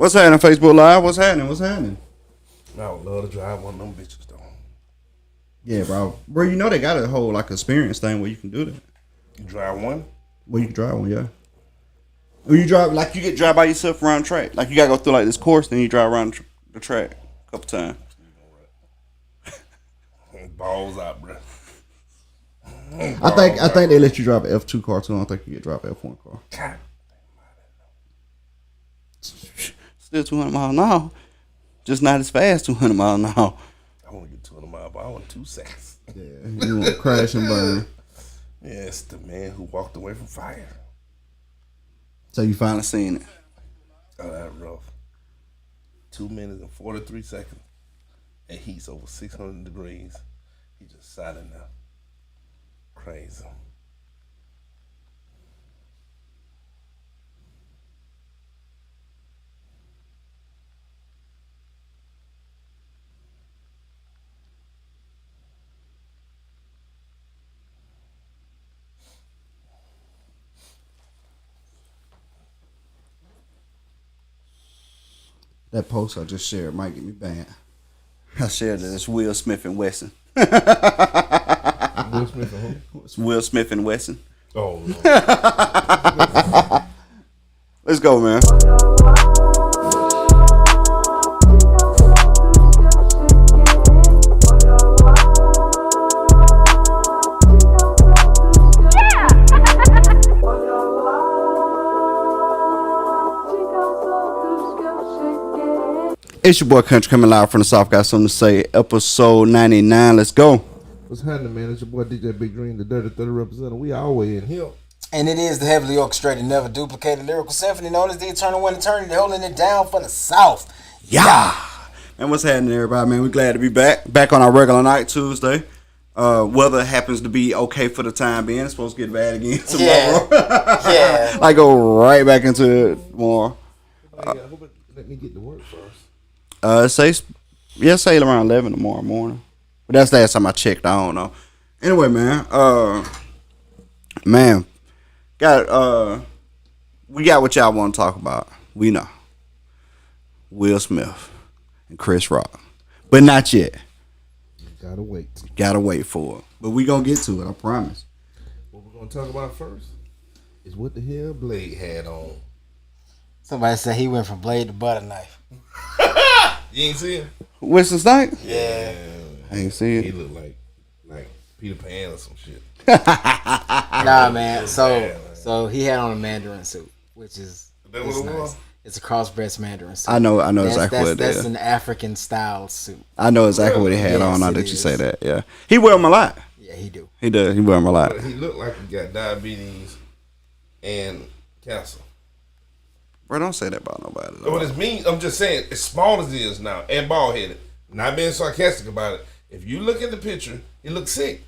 What's happening, Facebook Live? What's happening? What's happening? I would love to drive one of them bitches though. Yeah, bro. Bro, you know they got a whole like experience thing where you can do that. You drive one? Well, you can drive one, yeah. When you drive, like you get drive by yourself around the track. Like you gotta go through like this course, then you drive around the track a couple times. Balls out, bro. I think they let you drive an F2 car too. I don't think you get drive an F1 car. God. Still 200 miles an hour, just not as fast 200 miles an hour. I want to get 200 miles, but I want 2 seconds. Yeah, you want to crash and burn. Yeah, it's the man who walked away from fire. So you finally seen it. Oh, that rough. 2 minutes and 43 seconds. And heat's over 600 degrees. He just silent now. Crazy. That post I just shared might get me banned. I shared it. It's Will Smith and Wesson. Will Smith and who? It's Will Smith and Wesson. Oh, no. Let's go, man. It's your boy Country coming live from the South. Got something to say. Episode 99. Let's go. What's happening, man? It's your boy DJ Big Dream, the Dirty 30 representative. We always in here. And it is the heavily orchestrated, never duplicated lyrical symphony known as the Eternal One Eternity, holding it down for the South. Yeah. Man, what's happening, everybody, man? We're glad to be back. Back on our regular night, Tuesday. Weather happens to be okay for the time being. It's supposed to get bad again tomorrow. Yeah. I go right back into it tomorrow. Let me get to work first. Say around 11 tomorrow morning. But that's the last time I checked. I don't know. Anyway, man. We got what y'all want to talk about. We know. Will Smith and Chris Rock. But not yet. Gotta wait. Gotta wait for it. But we gonna get to it, I promise. What we're gonna talk about first is what the hell Blade had on. Somebody said he went from blade to butter knife. You ain't see him? Winston Snipes? Yeah. I ain't see it. He looked like Peter Pan or some shit. Nah, man. So he had on a Mandarin suit, which is That what it nice. was? It's a cross-breast Mandarin suit. I know exactly what it That's is. an African style suit. I know exactly what he had Yes, on now it that you is. say that, yeah. He wear them a lot. Yeah, he do. He does. He wear them a lot. But he looked like he got diabetes and cancer. Bro, don't say that about nobody. What it means, I'm just saying, as small as it is now, and bald headed, not being sarcastic about it, if you look at the picture, he looks sick.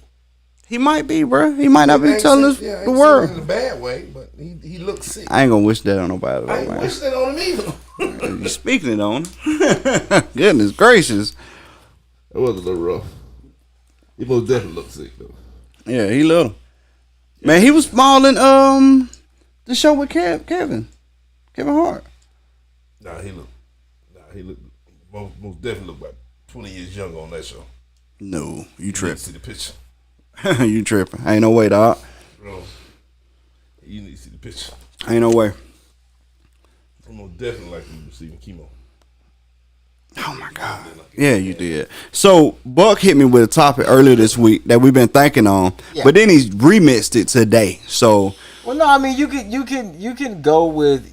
He might be, bro. He might not be I telling ain't us saying- yeah, I the ain't saying it world. in a bad way, but he looks sick. I ain't gonna wish that on nobody, though, I ain't man. wish that on him either. You speaking it on him. Goodness gracious. That was a little rough. He most definitely looked sick, though. Yeah, he little. Man, he was small in the show with Kevin Hart. Nah, he looked most definitely looked about 20 years younger on that show. No, you You tripping. see the picture. You tripping. Ain't no way, dog. Bro, you need to see the picture. Ain't no way. I'm most definitely like you receiving chemo. Oh my God. Yeah, you did. So Buck hit me with a topic earlier this week that we've been thinking on, but then he's remixed it today. So Well, no, I mean you can go with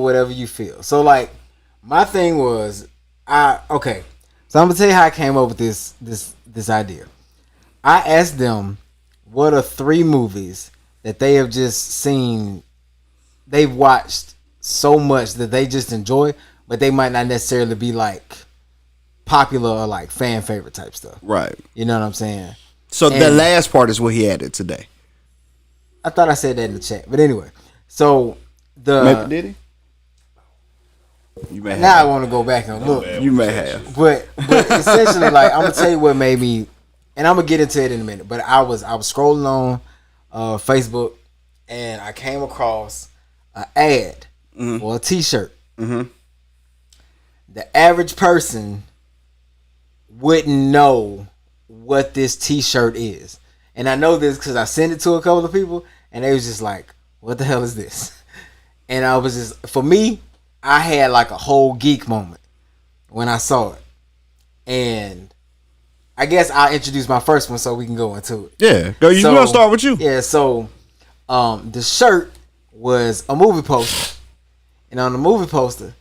whatever you feel. So like my thing was So I'm gonna tell you how I came up with this idea. I asked them what are 3 movies that they have just seen, they've watched so much that they just enjoy, but they might not necessarily be like popular or like fan favorite type stuff. right. You know what I'm saying? So the last part is what he added today. I thought I said that in the chat, but anyway. So Maybe did he? You may now I have. want to go back and look. You may have. But essentially, like I'm gonna tell you what made me, and I'm gonna get into it in a minute. But I was scrolling on Facebook, and I came across an ad for a T-shirt, the average person wouldn't know what this T-shirt is. And I know this because I sent it to a couple of people, and they was just like, what the hell is this? And I was just, for me, I had like a whole geek moment when I saw it. And I guess I'll introduce my first one so we can go into it. Yeah, go. You gonna start with you? Yeah, so the shirt was a movie poster, and on the movie poster,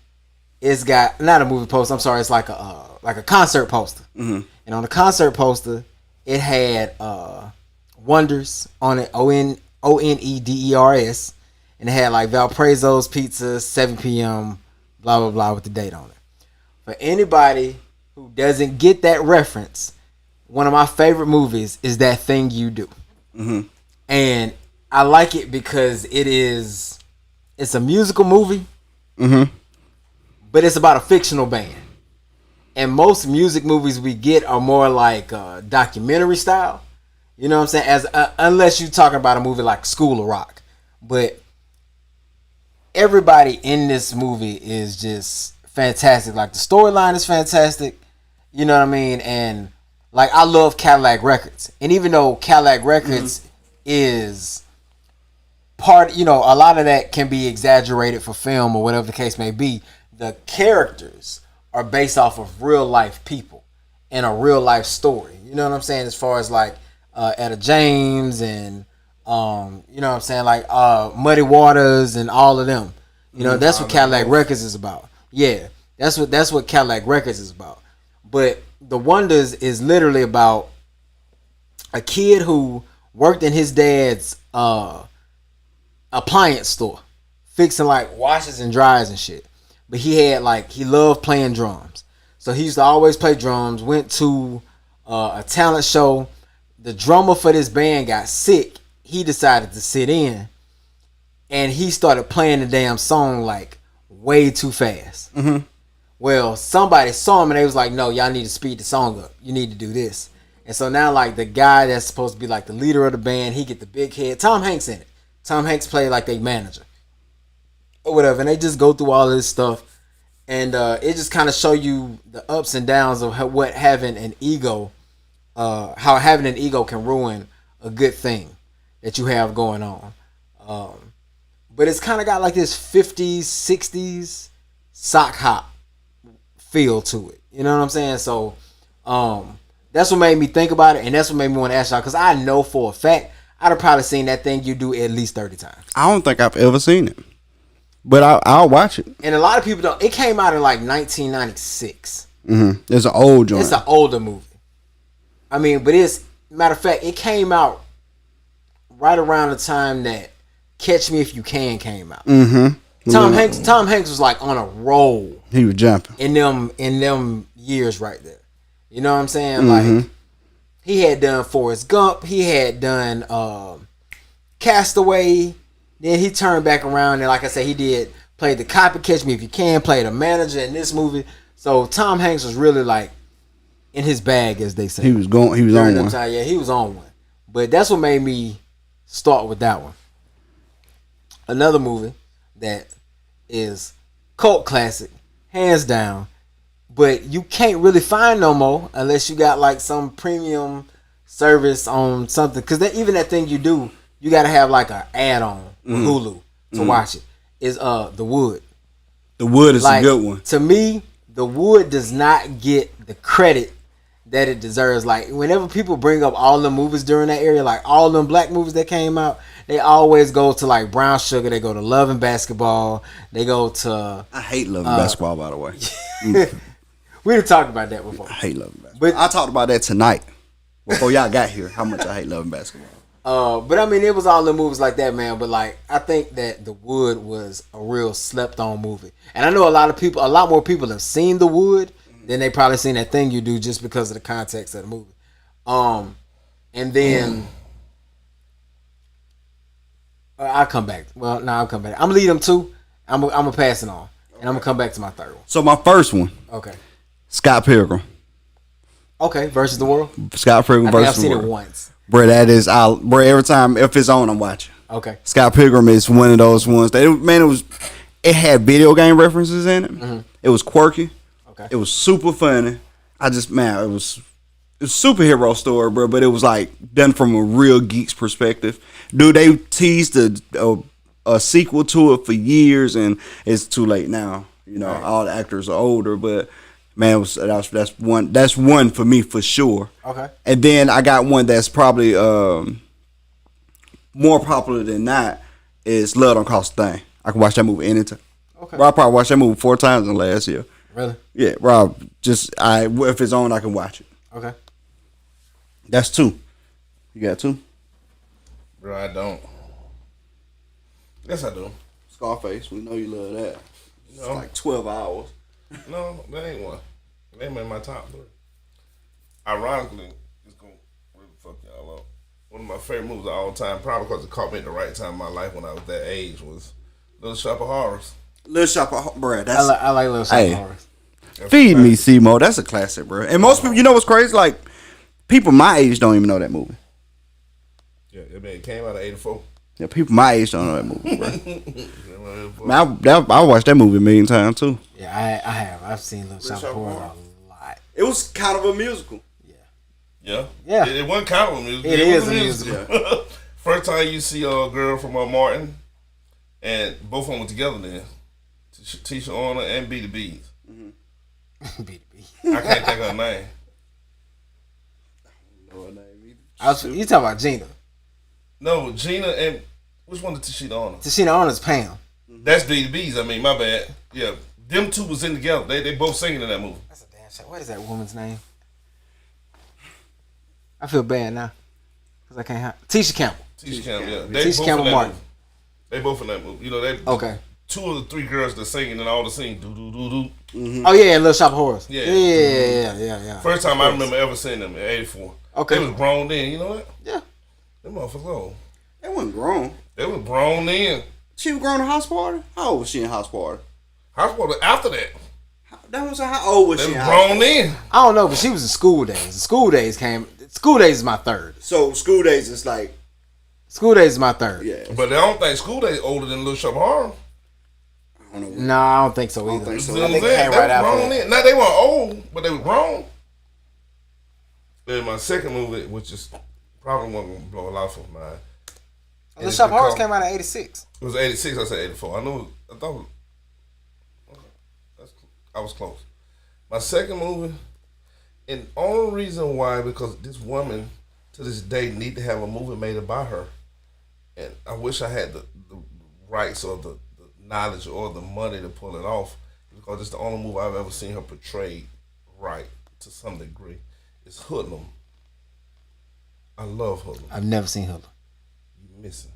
it's got not a movie poster. I'm sorry, it's like a concert poster. Mm-hmm. And on the concert poster, it had Wonders on it, Oneders, and it had like Valparaiso's Pizza, 7 p.m. blah blah blah with the date on it. For anybody who doesn't get that reference, one of my favorite movies is That Thing You Do. Mm-hmm. And I like it because it's a musical movie, Mm-hmm. but it's about a fictional band. And most music movies we get are more like documentary style. You know what I'm saying? As unless you're talking about a movie like School of Rock. But everybody in this movie is just fantastic. Like the storyline is fantastic. You know what I mean? And like I love Cadillac Records. And even though Cadillac Records is part, you know, a lot of that can be exaggerated for film or whatever the case may be. The characters are based off of real life people and a real life story. You know what I'm saying? As far as like Etta James and you know what I'm saying, like Muddy Waters and all of them. You know, that's what Cadillac Records is about. Yeah, that's what Cadillac Records is about. But The Wonders is literally about a kid who worked in his dad's appliance store, fixing like washers and dryers and shit. But he loved playing drums. So he used to always play drums, went to a talent show. The drummer for this band got sick. He decided to sit in. And he started playing the damn song like way too fast. Mm-hmm. Well, somebody saw him and they was like, no, y'all need to speed the song up. You need to do this. And so now like the guy that's supposed to be like the leader of the band, he get the big head. Tom Hanks in it. Tom Hanks played like their manager. Or whatever. And they just go through all this stuff. And it just kind of show you the ups and downs of how having an ego can ruin a good thing that you have going on. But it's kind of got like this 50s, 60s sock hop feel to it. You know what I'm saying? So that's what made me think about it. And that's what made me want to ask y'all. Because I know for a fact, I'd have probably seen That Thing You Do at least 30 times. I don't think I've ever seen it. But I'll watch it. And a lot of people don't. It came out in like 1996. Mm-hmm. It's an old joint. It's an older movie. I mean, but matter of fact, it came out right around the time that Catch Me If You Can came out. Mm-hmm. Tom Hanks was like on a roll. He was jumping in them years right there. You know what I'm saying? Like he had done Forrest Gump. He had done Castaway. Then he turned back around and, like I said, he played the cop in Catch Me If You Can, played a manager in this movie. So Tom Hanks was really like in his bag, as they say. He was on one. Yeah, he was on one. But that's what made me start with that one. Another movie that is cult classic, hands down, but you can't really find no more unless you got like some premium service on something. Because even That Thing You Do, you got to have like an add-on Hulu to watch it. Is The Wood. The Wood is a good one. To me, The Wood does not get the credit that it deserves. Like whenever people bring up all the movies during that area, like all them black movies that came out, they always go to like Brown Sugar. They go to Love and Basketball. They go to. I hate Love and Basketball, by the way. We done talked about that before. I hate Love and Basketball. But I talked about that tonight before y'all got here. How much I hate Love and Basketball. But I mean, it was all the movies like that, man. But like, I think that The Wood was a real slept-on movie, and I know a lot more people have seen The Wood than they probably seen That Thing You Do just because of the context of the movie. And then I'll come back. Well, no, I'll come back. I'm gonna lead them two. I'm gonna pass it on, and I'm gonna come back to my third one. So my first one, Okay. Scott Pilgrim. Okay, versus the world. Scott Pilgrim versus the world. I've seen it once. Bro, every time if it's on, I'm watching. Okay. Scott Pilgrim is one of those ones that it had video game references in it. Mm-hmm. It was quirky. Okay. It was super funny. It was a superhero story, bro, but it was like done from a real geek's perspective. Dude, they teased a sequel to it for years, and it's too late now. You know, all the actors are older, but man, that's one for me for sure. Okay. And then I got one that's probably more popular than that is Love Don't Cost a Thing. I can watch that movie anytime. Okay. Bro, I probably watched that movie 4 times in the last year. Really? Yeah, bro. If it's on, I can watch it. Okay. That's 2. You got 2? Bro, I don't. Yes, I do. Scarface. We know you love that. It's No. like 12 hours. No, that ain't one. That ain't in my top 3. Ironically, it's gonna really fuck y'all up. One of my favorite movies of all time, probably because it caught me at the right time in my life when I was that age, was Little Shop of Horrors. Little Shop of Horrors, bro. I like Little Shop of Horrors. Feed me, Simo. That's a classic, bro. And most people, you know what's crazy? Like, people my age don't even know that movie. Yeah, I mean, it came out of 84. Yeah, people my age don't know that movie, bro. Man, I watched that movie a million times, too. Yeah, I have. I've seen Little Shop of Horrors a lot. It was kind of a musical. Yeah. Yeah. It wasn't kind of a musical. It was is a musical. First time you see a girl from Martin, and both of them were together then. Tisha Arnold and B the Bees. I can't think of her name. You talking about Gina? No, Gina and which one did Tisha Arnold? Tashina Arnold's Pam. That's B the Bees. I mean, my bad. Yeah, them two was in together. They both singing in that movie. That's a damn shame. What is that woman's name? I feel bad now because I can't. Tisha Campbell. Tisha Campbell. Yeah, Tisha Campbell Martin. Movie. They both in that movie. You know, they Okay. 2 of the 3 girls that singing and all the singing do do do do. Mm-hmm. Oh yeah, Little Shop of Horrors. Yeah. Yeah. First time I remember ever seeing them in '84. Okay. They was grown then. You know what? Yeah. Them motherfuckers old. They wasn't grown. They was grown then. She was grown in House Party? How old was she in House Party? House Party after that. That was how old was They she was in grown House then. I don't know, but she was in School Days. School Days is my third. So School Days is like, School Days is my third. yeah. But I don't think School Day older than Little Shop of Horrors. I don't know. No, I don't think so I either. don't think so. You know I what I'm think it saying? came They right was after grown that. then. Now they weren't old, but they were grown. Then my second movie, which is probably one gonna blow a lot of mine. Little Shop of Horrors came out in '86. It was 86. I said 84. I knew. I thought. I was close. My second movie, and only reason why, because this woman to this day need to have a movie made about her, and I wish I had the rights or the knowledge or the money to pull it off, because it's the only movie I've ever seen her portrayed right to some degree. It's Hoodlum. I love Hoodlum. I've never seen Hoodlum. You missing.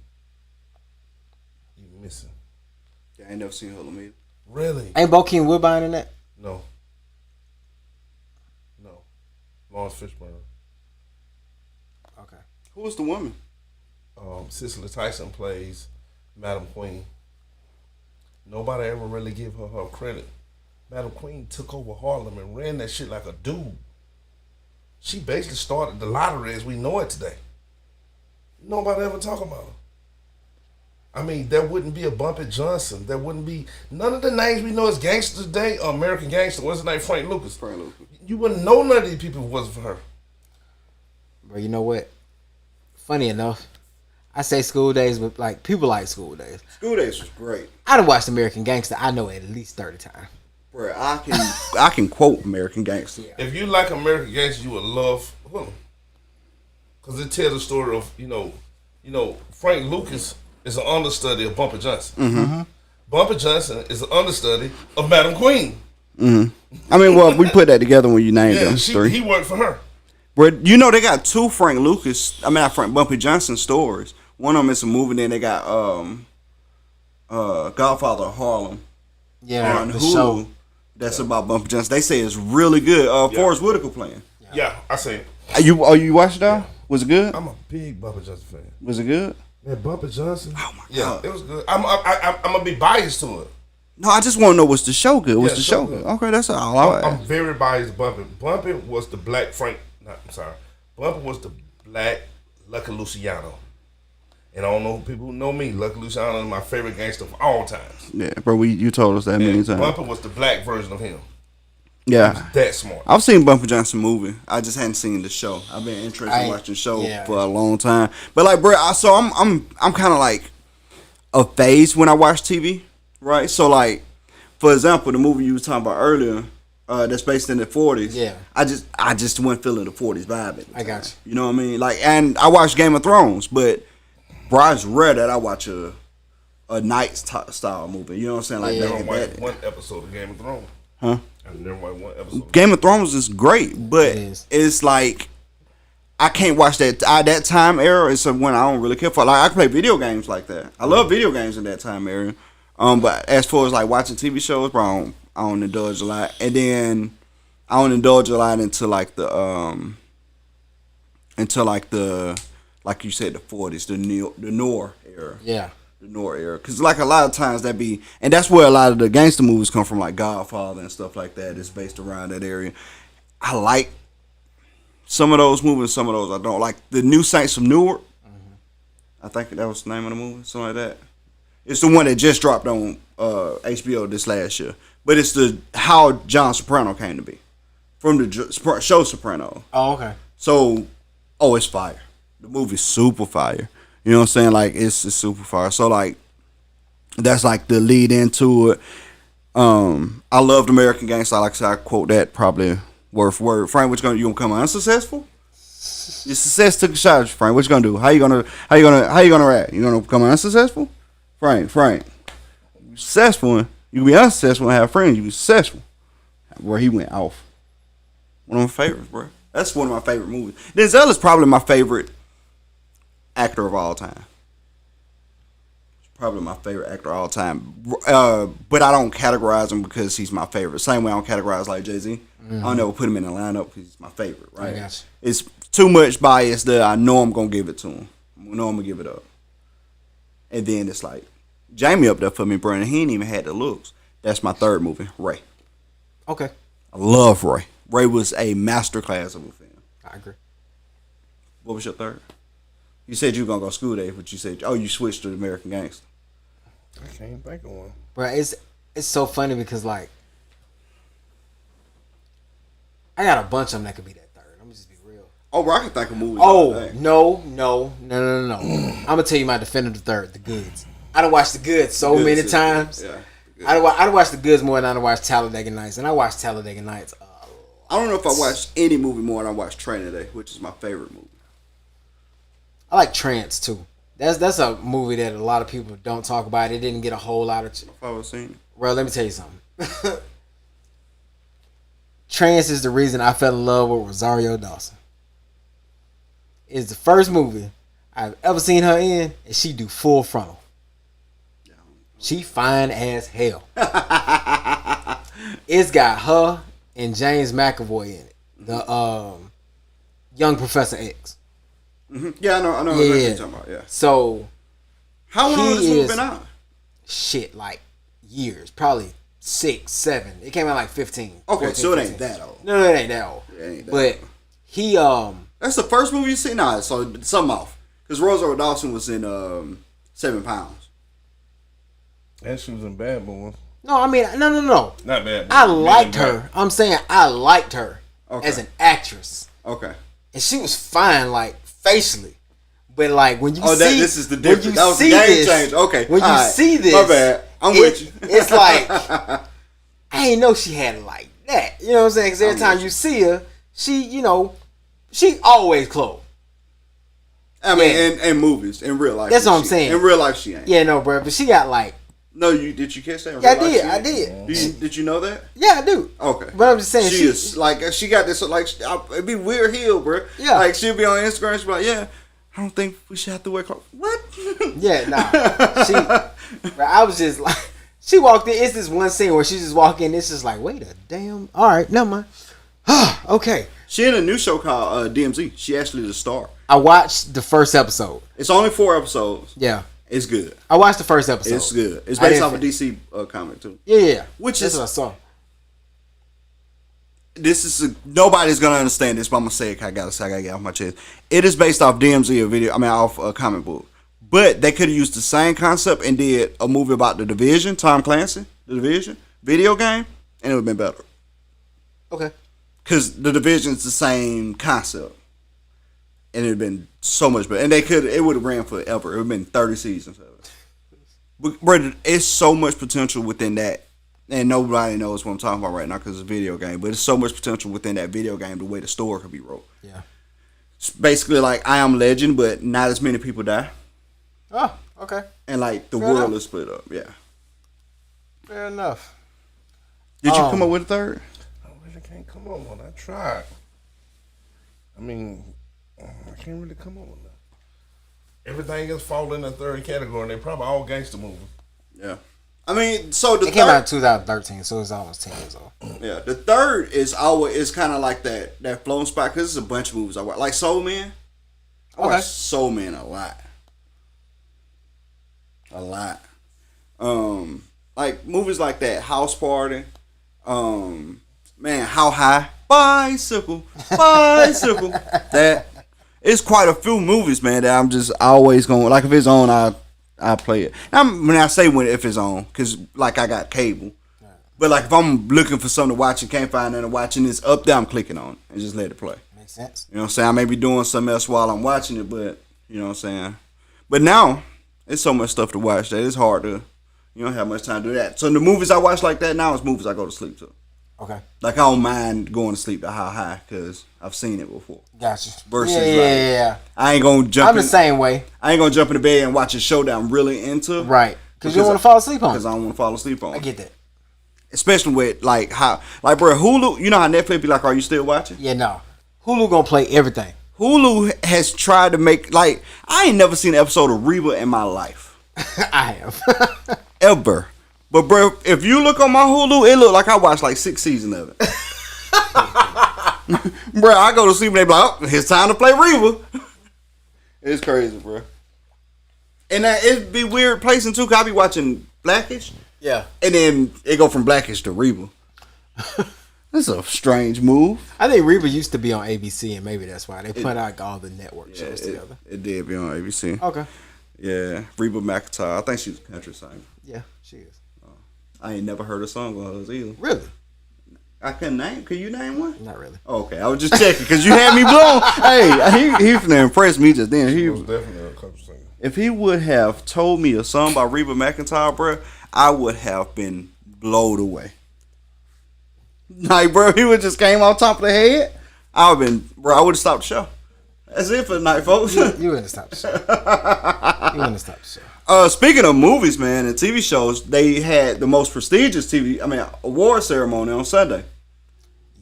Yeah, I ain't never seen Hoodlum either. Really? Ain't Bokeem Woodbine in that? No. Lawrence Fishburne. Okay. Who was the woman? Cicely Tyson plays Madam Queen. Nobody ever really give her credit. Madam Queen took over Harlem and ran that shit like a dude. She basically started the lottery as we know it today. Nobody ever talk about her. I mean, there wouldn't be a Bumpy Johnson. There wouldn't be none of the names we know as gangsters today. American Gangster. What's his name? Frank Lucas. You wouldn't know none of these people if it wasn't for her. Bro, you know what? Funny enough, I say School Days, but like people like School Days. School Days was great. I done watched American Gangster. I know at least 30 times. Bro, I can quote American Gangster. If you like American Gangster, you would love Hoodlum. Because it tells the story of, you know, Frank Lucas is an understudy of Bumpy Johnson. Mm-hmm. Bumpy Johnson is an understudy of Madam Queen. Mm-hmm. I mean, well, we put that together when you named them three. He worked for her. But you know they got 2 Frank Lucas. I mean, not Frank Bumpy Johnson stories. One of them is a movie. Then they got Godfather of Harlem. Yeah, on the Hulu. show. That's about Bumpy Johnson. They say it's really good. Forrest Whitaker playing. Yeah, I seen it. You watched it though? Yeah. Was it good? I'm a big Bumpy Johnson fan. Was it good? Man, Bumpy Johnson. Oh my Yeah, god. it was good. I'm gonna be biased to it. No, I just want to know, was the show good? Was Yeah, the show show good. good? Okay, that's all. I'm very biased to Bumpy. Bumpy was the black Frank. I'm sorry. Bumpy was the black Lucky Luciano. And I don't know people who know me. Lucky Luciano is my favorite gangster of all times. Yeah, bro, you told us that many times. Bumpy was the black version of him. Yeah. That smart. I've seen Bumpy Johnson movie. I just hadn't seen the show. I've been interested in watching the show for a long time. But like, bro, I'm kind of like a phase when I watch TV, right? So like, for example, the movie you was talking about earlier, that's based in the 40s. Yeah. I just wasn't feeling the 40s vibe. At the I got you. You know what I mean? Like, and I watched Game of Thrones, but bro, it's rare that I watch a night style movie. You know what I'm saying? Like, I never watched one episode of Game of Thrones. Huh? I've never watched one episode. Game of Thrones is great, but it's like I can't watch that that time era. It's when I don't really care for. Like, I can play video games like that. I love video games in that time era. But as far as like watching TV shows, bro, I don't indulge a lot. And then I don't indulge a lot into like the like you said, the 40s, the Noir era. Yeah. The Noir era, because like a lot of times that be, and that's where a lot of the gangster movies come from, like Godfather and stuff like that. It's based around that area. I like some of those movies, some of those I don't like. The New Saints of Newark, I think that was the name of the movie, something like that. It's the one that just dropped on HBO this last year, but it's the how John Soprano came to be from the show Soprano. Oh, okay. So, it's fire. The movie's super fire. You know what I'm saying? Like, it's super fire. So, like, that's, like, the lead into it. I loved American Gangster. Like I said, I quote that probably word for word. Frank, what you gonna come unsuccessful? Your success took a shot at you, Frank. What you gonna do? How you gonna react? You gonna come unsuccessful? Frank. You successful. You can be unsuccessful and have friends. You be successful. Where he went off. One of my favorites, bro. That's one of my favorite movies. Denzel is probably my favorite actor of all time. Probably my favorite actor of all time. But I don't categorize him because he's my favorite. Same way I don't categorize like Jay-Z. Mm-hmm. I never put him in the lineup because he's my favorite, right? It's too much bias that I know I'm going to give it to him. I know I'm going to give it up. And then it's like, Jamie up there for me, bro, and he ain't even had the looks. That's my third movie, Ray. Okay. I love Ray. Ray was a masterclass of a film. I agree. What was your third? You said you were going to go School Days, but you said, you switched to American Gangster. I can't think of one. Bro, it's so funny because, like, I got a bunch of them that could be that third. I'm going to just be real. Oh, bro, I can think of movies. Oh, no. I'm going to tell you my definitive third, The Goods. I done watched The Goods so many times. Yeah. I done watched The Goods more than I done watched Talladega Nights. And I watched Talladega Nights a lot. I don't know if I watched any movie more than I watched Training Day, which is my favorite movie. I like Trance too. That's a movie that a lot of people don't talk about. It didn't get a whole lot of. If I was seeing. Well, let me tell you something. Trance is the reason I fell in love with Rosario Dawson. It's the first movie I've ever seen her in, and she do full frontal. She fine as hell. It's got her and James McAvoy in it. The young Professor X. Mm-hmm. Yeah, I know what you're talking about. Yeah. So, how long has this movie been out? Shit, like years, probably 6, 7. It came out like 15. Okay, 14, so it 15. ain't that old. No, it ain't that old. Yeah, it ain't that but old. He That's the first movie you see. Nah, so something off because Rosario Dawson was in 7 Pounds. And she was in Bad Boys. No, I mean no. Not Bad Boys. I liked her. I'm saying I liked her as an actress. Okay. And she was fine, like facially, but like when you see, this is the difference. That was the game change. Okay. When you see this, my bad. I'm with you. It's like I ain't know she had it like that. You know what I'm saying? Because every time you see her, she always clothed. I mean, in movies, in real life. That's what I'm saying. In real life, she ain't. Yeah, no, bro. But she got like. No, did you catch that? Yeah, I did. Did you know that? Yeah, I do. Okay. But I'm just saying. She is like, she got this, like, it'd be weird heel, bro. Yeah. Like, she'll be on Instagram, she'll be like, yeah, I don't think we should have to wear clothes. What? Yeah, nah. I was just like, she walked in. It's this one scene where she just walked in. It's just like, wait a damn. All right, never mind. Okay. She in a new show called DMZ. She actually the star. I watched the first episode. It's only 4 episodes. Yeah. It's good. I watched the first episode. It's good. It's based off a DC comic too. Yeah. Which That's is what I saw. This is nobody's gonna understand this, but I'm gonna say it. I gotta get off my chest. It is based off DMZ, off a comic book. But they could have used the same concept and did a movie about the Division, Tom Clancy, the Division video game, and it would have been better. Okay. Because The Division's the same concept. And it'd been so much better. And it would have ran forever. It would have been 30 seasons of it. But, bro, it's so much potential within that. And nobody knows what I'm talking about right now because it's a video game. But it's so much potential within that video game, the way the story could be wrote. Yeah. It's basically like I Am Legend, but not as many people die. Oh, okay. And like the Fair world enough. is split up. Yeah. Fair enough. Did you come up with a third? I really can't come up with one. I tried. I mean, I can't really come up with that. Everything else fall in the third category, and they probably all gangster movies. Yeah. I mean, so the It came out in third, 2013, so it's almost 10 years old. yeah, the third is kind of like that flown spot because it's a bunch of movies I watch, like Soul Man. I Okay. watch Soul Man a lot. Like movies like that, House Party, man, How High, Bicycle. That it's quite a few movies, man, that I'm just always going, like if it's on, I play it. When I say if it's on, because like I got cable. But like if I'm looking for something to watch and can't find nothing to watch and it's up there, I'm clicking on it and just let it play. Makes sense. You know what I'm saying? I may be doing something else while I'm watching it, but you know what I'm saying? But now, it's so much stuff to watch that it's hard to, you don't have much time to do that. So the movies I watch like that now is movies I go to sleep to. Okay. Like I don't mind going to sleep to How High because I've seen it before. Gotcha. Versus yeah. I ain't gonna jump I'm the same way. I ain't gonna jump in the bed and watch a show that I'm really into. Right. Because you don't want to fall asleep on Because it. I don't want to fall asleep on I it. get that. Especially with bro, Hulu, you know how Netflix be like, are you still watching? Yeah, no. Hulu gonna play everything. Hulu has tried to make, like, I ain't never seen an episode of Reba in my life. I have. Ever. But, bro, if you look on my Hulu, it look like I watched like 6 seasons of it. Bro, I go to sleep and they be like, oh, it's time to play Reba. It's crazy, bro. And it'd be weird placing too, because I be watching Blackish. Yeah. And then it go from Blackish to Reba. That's a strange move. I think Reba used to be on ABC, and maybe that's why they put out all the network shows together. It did be on ABC. Okay. Yeah, Reba McEntire. I think she's a country singer. Yeah, she is. I ain't never heard a song of hers either. Really? I couldn't name. Could you name one? Not really. Okay, I was just checking because you had me blown. Hey, he finna impress me just then. It was definitely a country singer. If he would have told me a song by Reba McEntire, bro, I would have been blown away. Like, bro, he would just came on top of the head. I would have stopped the show. That's it for the night, folks. You wouldn't have stopped the show. You wouldn't have stopped the show. Speaking of movies, man, and TV shows, they had the most prestigious award ceremony on Sunday.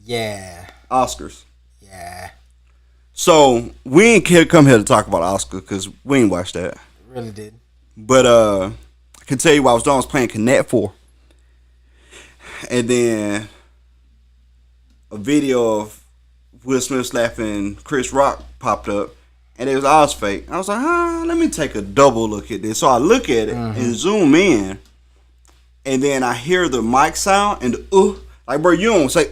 Yeah. Oscars. Yeah. So we ain't come here to talk about Oscars because we ain't watched that. Really did. But I can tell you what I was doing. I was playing Connect 4. And then a video of Will Smith slapping Chris Rock popped up. And it was all fake. I was like, let me take a double look at this. So I look at it and zoom in. And then I hear the mic sound and the like, bro, you don't say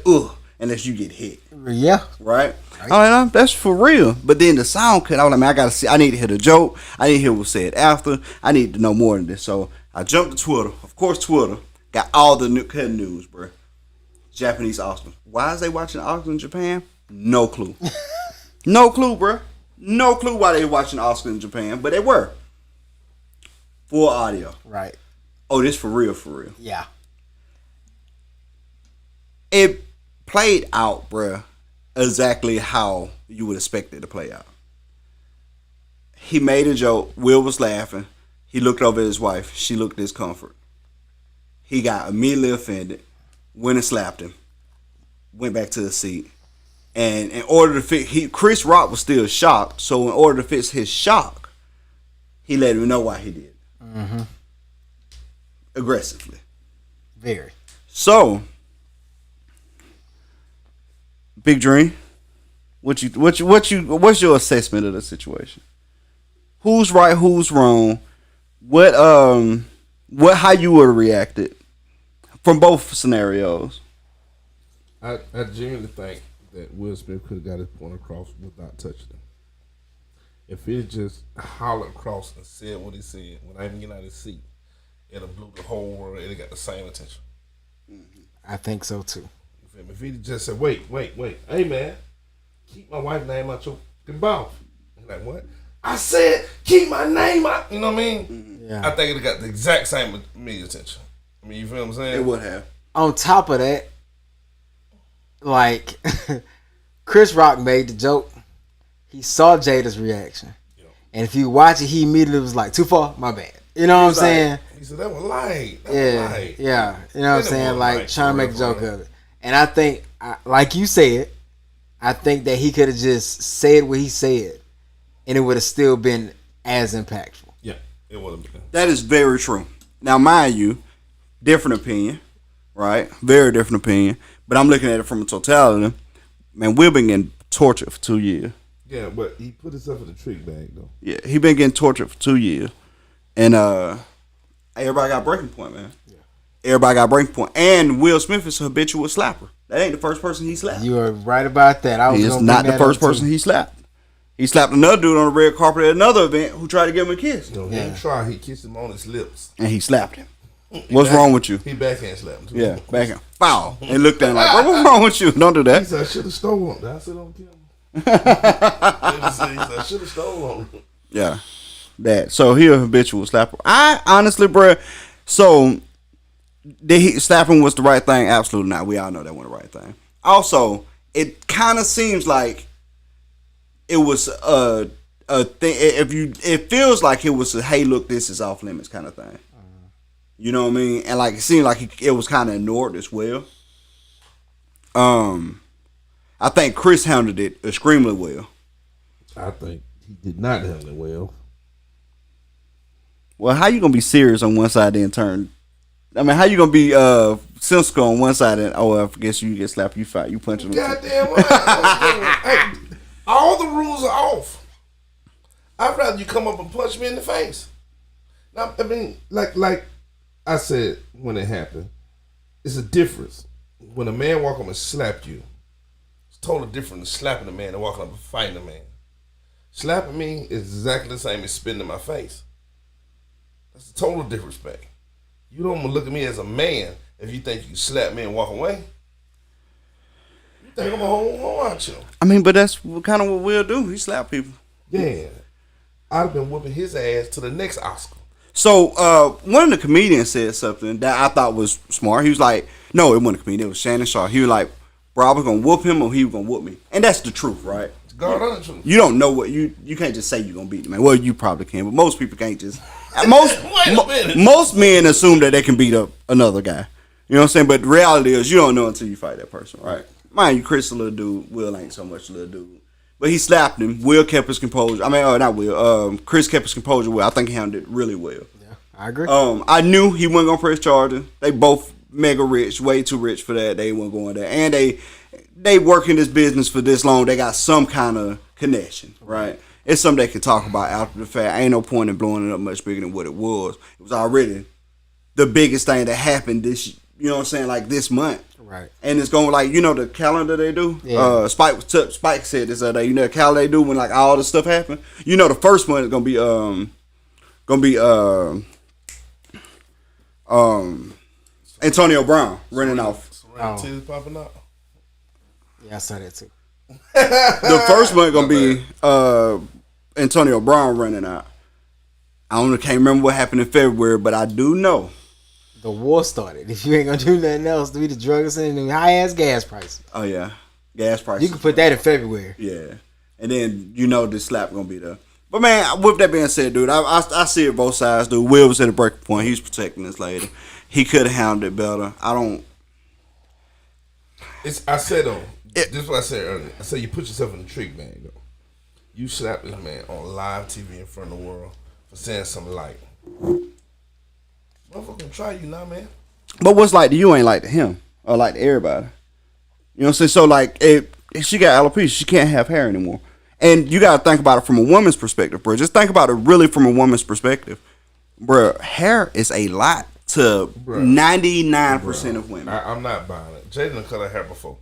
unless you get hit. Yeah. Right? I'm like, no, that's for real. But then the sound cut. I was like, man, I need to hear the joke. I need to hear what was said after. I need to know more than this. So I jumped to Twitter. Of course, Twitter got all the new cut news, bro. Japanese Oscars. Why is they watching the Oscars in Japan? No clue. No clue, bro. No clue why they watching the Oscars in Japan, but they were. Full audio. Right. Oh, this for real, for real. Yeah. It played out, bruh, exactly how you would expect it to play out. He made a joke. Will was laughing. He looked over at his wife. She looked discomfort. He got immediately offended. Went and slapped him. Went back to the seat. And in order to fix, Chris Rock was still shocked. So in order to fix his shock, he let him know why he did. Mm-hmm. Aggressively. Very. So, Big Dream, what's your assessment of the situation? Who's right? Who's wrong? How you would have reacted from both scenarios? I genuinely think that Will Smith could have got his point across without touching him. If he just hollered across and said what he said without even getting out of his seat, it'd have blew the whole world. It'd got the same attention. I think so too. You If he just said, wait, hey man, keep my wife's name out your mouth. Like, what? I said, keep my name out. You know what I mean? Yeah. I think it got the exact same media attention. I mean, you feel what I'm saying? It would have. On top of that, like Chris Rock made the joke. He saw Jada's reaction, and if you watch it, he immediately was like, "Too far, my bad." You know what I'm saying? He said that was light. Yeah. You know what I'm saying? Like trying to make a joke of it. And I think, like you said, I think that he could have just said what he said, and it would have still been as impactful. Yeah, it would have been. That is very true. Now, mind you, different opinion, right? Very different opinion. But I'm looking at it from a totality. Man, we've been getting tortured for 2 years. Yeah, but he put himself in the trick bag, though. Yeah, he been getting tortured for 2 years. And everybody got a breaking point, man. Yeah. Everybody got a breaking point. And Will Smith is a habitual slapper. That ain't the first person he slapped. You are right about that. He is not the first person he slapped. He slapped another dude on the red carpet at another event who tried to give him a kiss. No, he didn't try. He kissed him on his lips. And he slapped him. What's wrong with you? He backhand slapped him, too. Yeah, backhand. Foul. And looked at him like, what's wrong with you? Don't do that. He said, I should have stolen him. I said, don't kill him. He said, I should have stolen him. Yeah. That. So he a habitual slapper. I honestly, bro. So did he slapping was the right thing? Absolutely not. We all know that wasn't the right thing. Also, it kind of seems like it was a thing. It feels like it was a hey, look, this is off limits kind of thing. You know what I mean? And like it seemed like it was kind of ignored as well. I think Chris handled it extremely well. I think he did not handle it well. Well, how you gonna be serious on one side then turn? I mean, how you gonna be sensible on one side and I guess you get slapped, you fight, you punch him. Goddamn right. Hey, all the rules are off. I'd rather you come up and punch me in the face. Now, I mean, like I said when it happened, it's a difference. When a man walk up and slap you, it's totally different than slapping a man and walking up and fighting a man. Slapping me is exactly the same as spitting in my face. That's a total disrespect. You don't look at me as a man if you think you can slap me and walk away. You think I'm a whole out you. I mean, but that's kind of what Will do. He slap people. Yeah. I'd have been whooping his ass to the next Oscar. So one of the comedians said something that I thought was smart. He was like, no, it wasn't a comedian. It was Shannon Sharp. He was like, bro, I was going to whoop him or he was going to whoop me. And that's the truth, right? God, that's the truth. You don't know what you can't just say you're going to beat the man. Well, you probably can, but most people can't just. Most men assume that they can beat up another guy. You know what I'm saying? But the reality is you don't know until you fight that person, right? Mind you, Chris a little dude. Will ain't so much a little dude. But he slapped him. Will kept his composure. I mean, not Will. Chris kept his composure well. I think he handled it really well. Yeah, I agree. I knew he wasn't going to press charges. They both mega rich, way too rich for that. They weren't going there. And they work in this business for this long. They got some kind of connection, right? It's something they can talk about after the fact. Ain't no point in blowing it up much bigger than what it was. It was already the biggest thing that happened this, you know what I'm saying, like this month. Right. And it's going like, you know, the calendar they do. Yeah. Spike said this other day. You know the calendar they do when like all this stuff happen. You know the first one is gonna be Antonio Brown running off. Titties popping out. Yeah, I saw that too. The first one gonna be Antonio Brown running out. Can't remember what happened in February, but I do know the war started. If you ain't gonna do nothing else, to be the druggist and the high ass gas prices. Oh yeah, gas prices. You can put that in February. Yeah, and then you know the slap gonna be there. But man, with that being said, dude, I see it both sides. Dude, Will was at a breaking point. He was protecting this lady. He could have handled it better. I said though. This is what I said earlier. I said you put yourself in the trick bag though. You slapped this man on live TV in front of the world for saying something like, "Motherfucker, try you now, man." But what's like to you ain't like to him or like to everybody. You know what I'm saying? So like, if she got alopecia, she can't have hair anymore. And you gotta think about it from a woman's perspective, bro. Just think about it really from a woman's perspective, bro. Hair is a lot to 99% of women. I'm not buying it. Jada cut her hair before.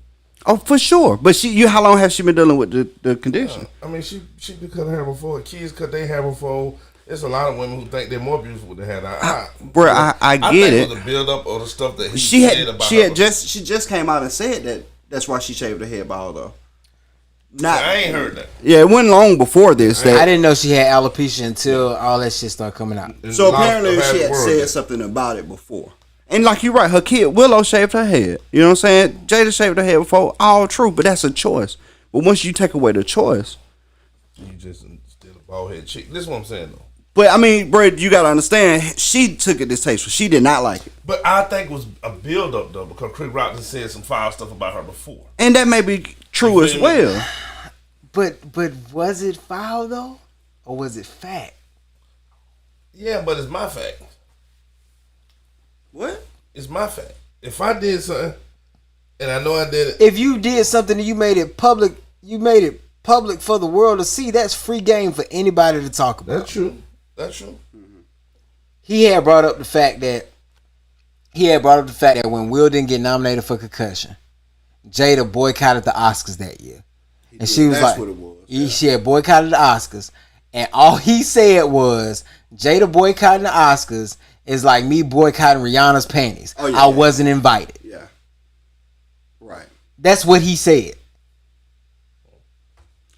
Oh, for sure. But how long has she been dealing with the condition? I mean, she been cut her hair before. Kids cut their hair before. There's a lot of women who think they're more beautiful than her. I get think it. The build up of the stuff that she said about she just came out and said that that's why she shaved her head bald though. I ain't heard that. Yeah, it wasn't long before this. I didn't know she had alopecia until all that shit started coming out. So apparently she had said something about it before. And like you're right, her kid Willow shaved her head. You know what I'm saying? Jada shaved her head before. All true, but that's a choice. But once you take away the choice, you just still a bald head chick. This is what I'm saying though. But I mean, bro, you gotta understand, she took it distasteful. She did not like it. But I think it was a build up though, because Chris Rock just said some foul stuff about her before. And that may be true as well. But was it foul though? Or was it fact? Yeah, but it's my fact. What? It's my fact. If I did something and I know I did it. If you did something and you made it public for the world to see, that's free game for anybody to talk about. That's true. He had brought up the fact that when Will didn't get nominated for Concussion, Jada boycotted the Oscars that year. And she was That's like, what it was. Yeah. She had boycotted the Oscars. And all he said was, Jada boycotting the Oscars is like me boycotting Rihanna's panties. Oh, yeah, I wasn't invited. Yeah. Right. That's what he said.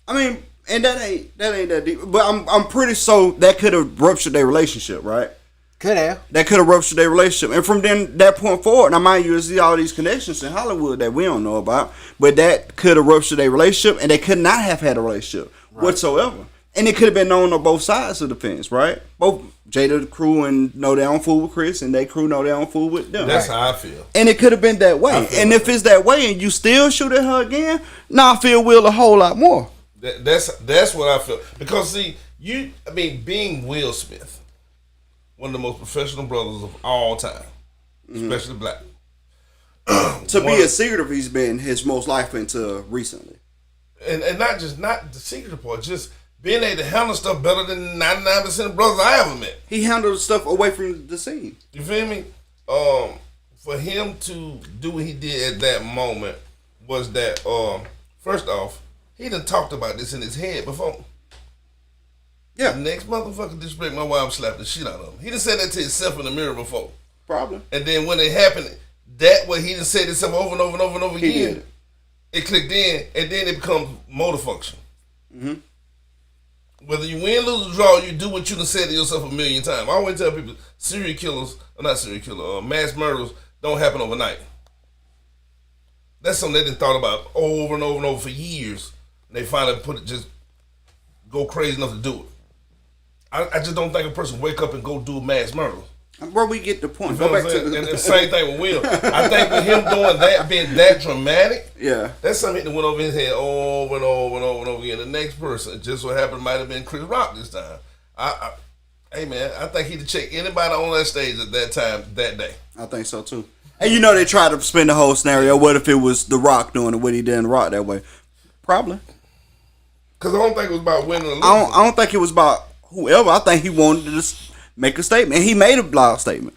I mean, and that ain't that deep. But I'm pretty sure that could have ruptured their relationship, right? Could have. That could have ruptured their relationship. And from then that point forward, now mind you, see all these connections in Hollywood that we don't know about, but that could have ruptured their relationship, and they could not have had a relationship whatsoever. And it could have been known on both sides of the fence, right? Both Jada crew and know they don't fool with Chris, and they crew know they don't fool with them. That's how I feel. And it could have been that way. And if it's that way and you still shoot at her again, now I feel Will a whole lot more. That's what I feel. Because see, being Will Smith, one of the most professional brothers of all time, especially black. To be as secretive he's been his most life into recently. And not the secretive part, just being able to handle stuff better than 99% of brothers I ever met. He handled stuff away from the scene. You feel me? For him to do what he did at that moment was that, first off, he done talked about this in his head before. Yeah. The next motherfucker disrespect my wife, slapped the shit out of him. He done said that to himself in the mirror before. Probably. And then when it happened, that way he done said himself over and over and over and over again. Did. It clicked in, and then it becomes motor function. Mm-hmm. Whether you win, lose, or draw, you do what you done said to yourself a million times. I always tell people, mass murders don't happen overnight. That's something they done thought about over and over and over for years. And they finally just go crazy enough to do it. I just don't think a person wake up and go do a mass murder. Bro, we get the point. Go back to and the same thing with Will. I think with him doing that, being that dramatic, that's something that went over his head over and over and over and over again. The next person, just what happened, might have been Chris Rock this time. Hey man, I think he'd check anybody on that stage at that time, that day. I think so too. And you know they tried to spin the whole scenario. What if it was The Rock doing it? What he did in The Rock that way? Probably. Because I don't think it was about winning or losing. I don't think it was about whoever. I think he wanted to just make a statement. And he made a loud statement.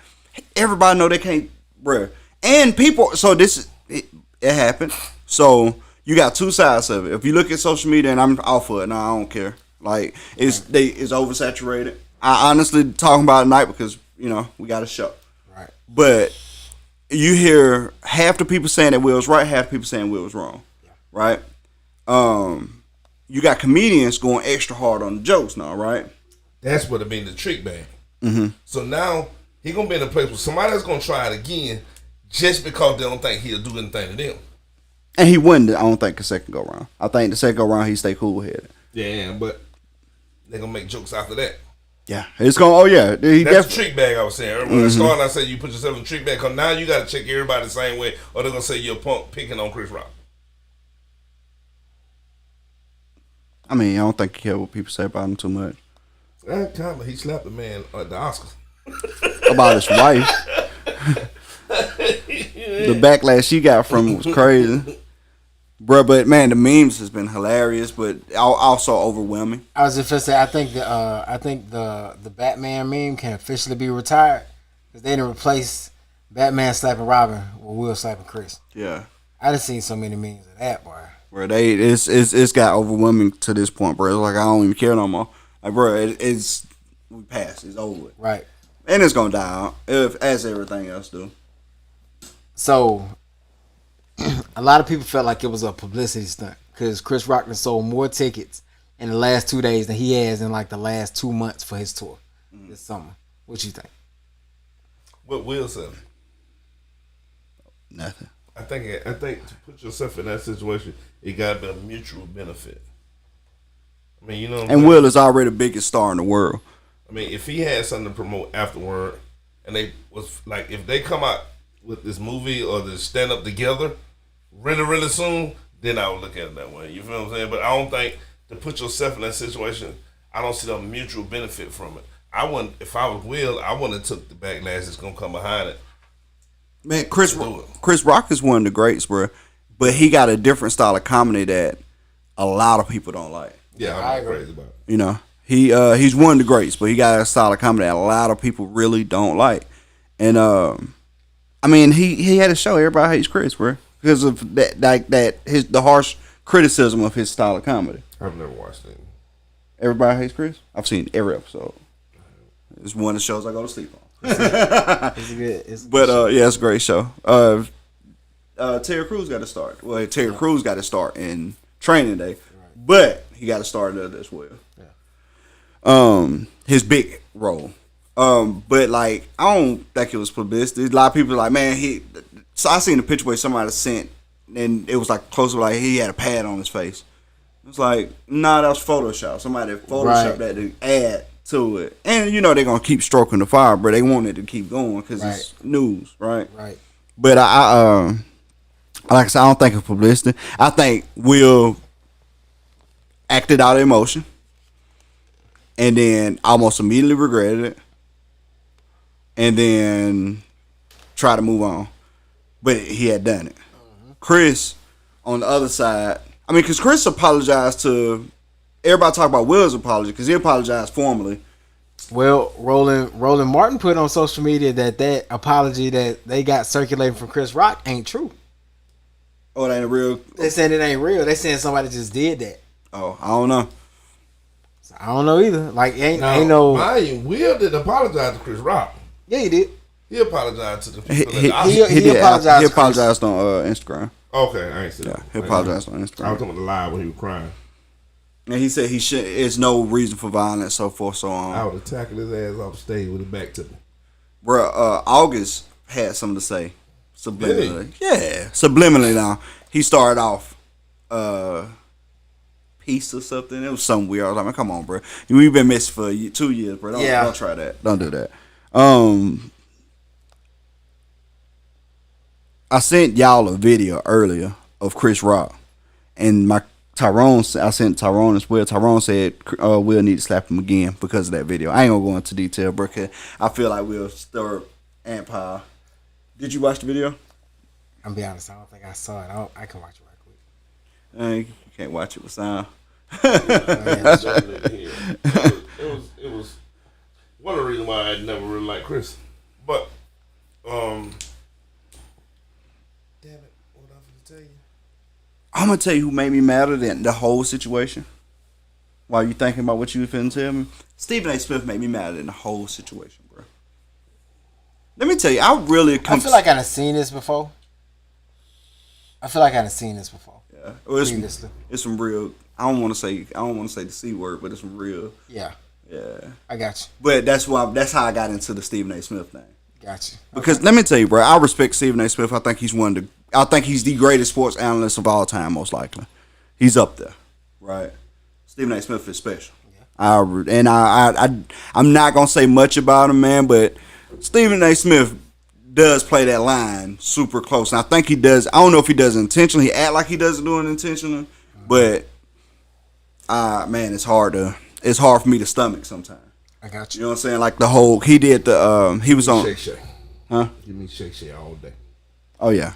Everybody know they can't, bruh. And people, so it happened. So you got two sides of it. If you look at social media, and I'm off for it, no, I don't care. Like, it's oversaturated. I honestly talking about it tonight because, we got a show. Right. But you hear half the people saying that Will's right, half the people saying Will's wrong. Yeah. Right? You got comedians going extra hard on the jokes now, right? That's what it means, the trick bag. Mm-hmm. So now he gonna be in a place where somebody else gonna try it again, just because they don't think he'll do anything to them. And he wouldn't. I don't think the second go round. I think the second go round he stay cool headed. Yeah, but they gonna make jokes after that. Yeah, it's gonna. Oh yeah, that's the trick bag. I was saying when I started, I said you put yourself in the trick bag because now you got to check everybody the same way, or they're gonna say you're a punk picking on Chris Rock. I mean, I don't think he care what people say about him too much. He slapped a man at the Oscars. About his wife. The backlash she got from it was crazy. Bruh, but man, the memes has been hilarious, but also overwhelming. I was just gonna say, I think the Batman meme can officially be retired because they didn't replace Batman slapping Robin with Will slapping Chris. Yeah, I done seen so many memes of that, boy. Bro, it's got overwhelming to this point, bro. It's like I don't even care no more. Like, bro, it's we passed. It's over with. Right. And it's gonna die out, as everything else do. So, a lot of people felt like it was a publicity stunt because Chris Rock has sold more tickets in the last 2 days than he has in like the last 2 months for his tour this summer. What you think? What Will said. Nothing. I think to put yourself in that situation, it got to be a mutual benefit. I mean, you know. And Will is already the biggest star in the world. I mean, if he had something to promote afterward, and they was like, if they come out with this movie or this stand up together really soon, then I would look at it that way. You feel what I'm saying? But I don't think to put yourself in that situation, I don't see the mutual benefit from it. I wouldn't. If I was Will, I wouldn't have took the backlash that's gonna come behind it. Man, Chris Rock is one of the greats, bro. But he got a different style of comedy that a lot of people don't like. Yeah, I'm not crazy about it. You know, he's one of the greats, but he got a style of comedy that a lot of people really don't like. And I mean, he had a show. Everybody hates Chris, bro, because of that, like the harsh criticism of his style of comedy. I've never watched it. Everybody hates Chris. I've seen every episode. It's one of the shows I go to sleep on. It's good. But yeah, it's a great show. Terry Crews got to start. Well, Terry Crews got to start in Training Day, but he got to start it as well. Yeah. His big role. But like, I don't think it was publicity. A lot of people are like, man, so I seen the picture where somebody sent, and it was like close to like he had a pad on his face. It's like, nah, that was Photoshop. Somebody Photoshopped that to add to it. And you know they're gonna keep stroking the fire, but they want it to keep going because it's news, right? Right. But I like I said, I don't think it's publicity. I think Will acted out of emotion and then almost immediately regretted it and then tried to move on. But he had done it. Chris, on the other side, I mean, because Chris apologized to everybody. Talk about Will's apology because he apologized formally. Well, Roland Martin put on social media that apology that they got circulating from Chris Rock ain't true. Oh, that ain't real. They saying it ain't real. They saying somebody just did that. Oh, I don't know. So I don't know either. Like ain't no. Will did apologize to Chris Rock. Yeah, he did. He apologized to the people. He apologized. He apologized on Instagram. Okay, I ain't see that. He apologized on Instagram. I was talking about the live when he was crying. And he said he should. It's no reason for violence, so forth, so on. I would have tackled his ass off the stage with his back to me. Bro, August had something to say subliminally. Yeah, subliminally. Now he started off peace or something. It was something weird. I was like, man, come on, bro. We've been missing for 2 years, bro. Don't try that. Don't do that. I sent y'all a video earlier of Chris Rock, and I sent Tyrone as well. Tyrone said Will need to slap him again because of that video. I ain't gonna go into detail, bro, because I feel like Will stir empire. Did you watch the video? I'm be honest, I don't think I saw it. I can watch it right quick. You can't watch it with sound. It was one of the reasons why I never really liked Chris. But damn it, what I was gonna tell you? I'm gonna tell you who made me madder than the whole situation. While you thinking about what you were finna tell me, Stephen A. Smith made me madder than the whole situation, bro. Let me tell you, I feel like I've seen this before. Yeah, well, it's some real. I don't want to say the C word, but it's some real. Yeah. Yeah. I got you. But that's how I got into the Stephen A. Smith thing. Got you. Because let me tell you, bro, I respect Stephen A. Smith. I think he's the greatest sports analyst of all time, most likely. He's up there, right? Stephen A. Smith is special. Yeah. I'm not gonna say much about him, man, but Stephen A. Smith does play that line super close, and I think he does. I don't know if he does it intentionally. He act like he doesn't do it intentionally, but man, it's hard for me to stomach sometimes. I got you. You know what I'm saying? Like he was on. Shake. Huh? Give me shake all day. Oh yeah,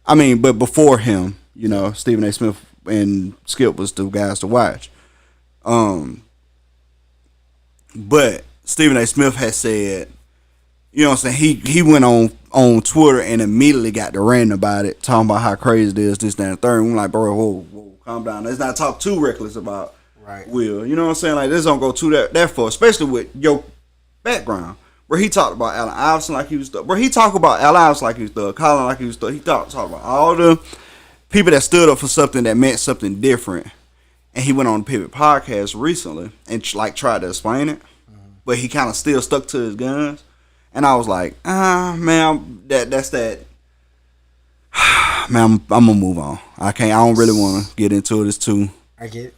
I mean, but before him, you know, Stephen A. Smith and Skip was the guys to watch. But Stephen A. Smith has said, you know what I'm saying, he went on Twitter and immediately got to ranting about it, talking about how crazy it is, this, that, and the third. I'm like, bro, whoa, calm down. Let's not talk too reckless about Right. Will. You know what I'm saying? Like, this don't go too that far, especially with your background. Where he talked about Allen Iverson like he was thug. Where he talked about Allen Iverson like he was thug. Colin like he was thug. He talked about all the people that stood up for something that meant something different. And he went on the Pivot podcast recently and like tried to explain it. But he kind of still stuck to his guns. And I was like, man, that's that. Man, I'm gonna move on. I don't really want to get into it. It's too. I get it.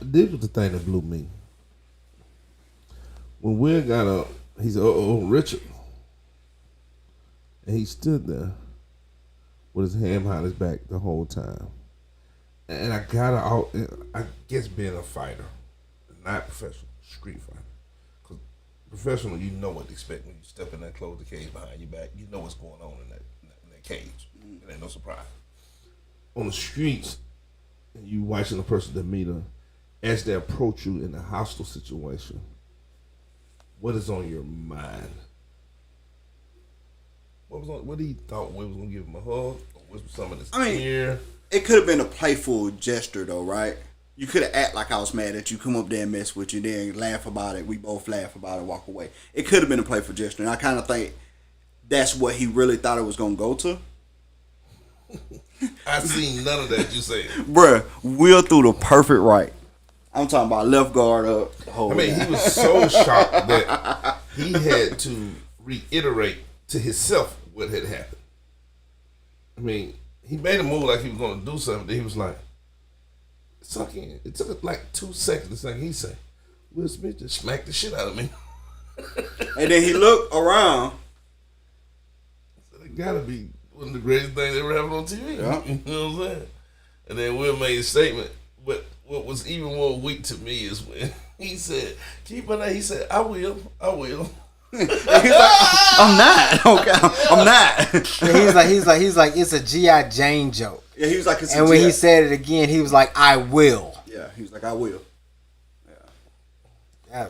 This was the thing that blew me. When Will got up, he said, Richard. And he stood there with his hand behind his back the whole time. And I guess being a fighter, not professional, street fighter. Because professional, you know what to expect when you step in that close the cage behind your back. You know what's going on in that cage. It ain't no surprise. On the streets, you watching a person's demeanor as they approach you in a hostile situation. What is on your mind? What did he thought Will was gonna give him a hug? Or was some of this ear? It could have been a playful gesture though, right? You could have act like I was mad at you, come up there and mess with you, then laugh about it. We both laugh about it, walk away. It could have been a playful gesture, and I kind of think that's what he really thought it was gonna go to. I seen none of that you said. Bruh, Will threw the perfect right. I'm talking about left guard up. I mean, he was so shocked that he had to reiterate to himself what had happened. I mean, he made a move like he was going to do something. Then he was like, sunk in. It took like 2 seconds. The second he said, Will Smith just smacked the shit out of me. And then he looked around. So it got to be one of the greatest things that ever happened on TV. Yeah. You know what I'm saying? And then Will made a statement. But what was even more weak to me is when he said, keep an eye. He said, I will. He's like, I'm not. Okay, I'm not. He's like, it's a G.I. Jane joke. Yeah, he was like, and when he said it again, he was like, I will. Yeah, he was like, I will. Yeah.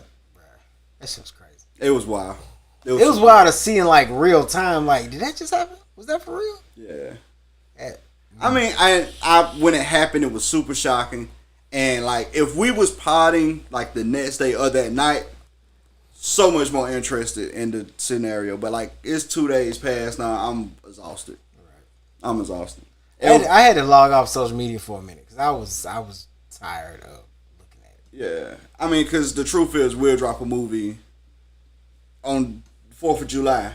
That shit was crazy. It was wild. It was wild to see in like real time. Like, did that just happen? Was that for real? Yeah. I mean, I when it happened, it was super shocking. And like, if we was potting like the next day or that night, so much more interested in the scenario. But like, it's 2 days past now. I'm exhausted. Right. I'm exhausted. I had to log off social media for a minute because I was tired of looking at it. Yeah, I mean, because the truth is, we'll drop a movie on 4th of July,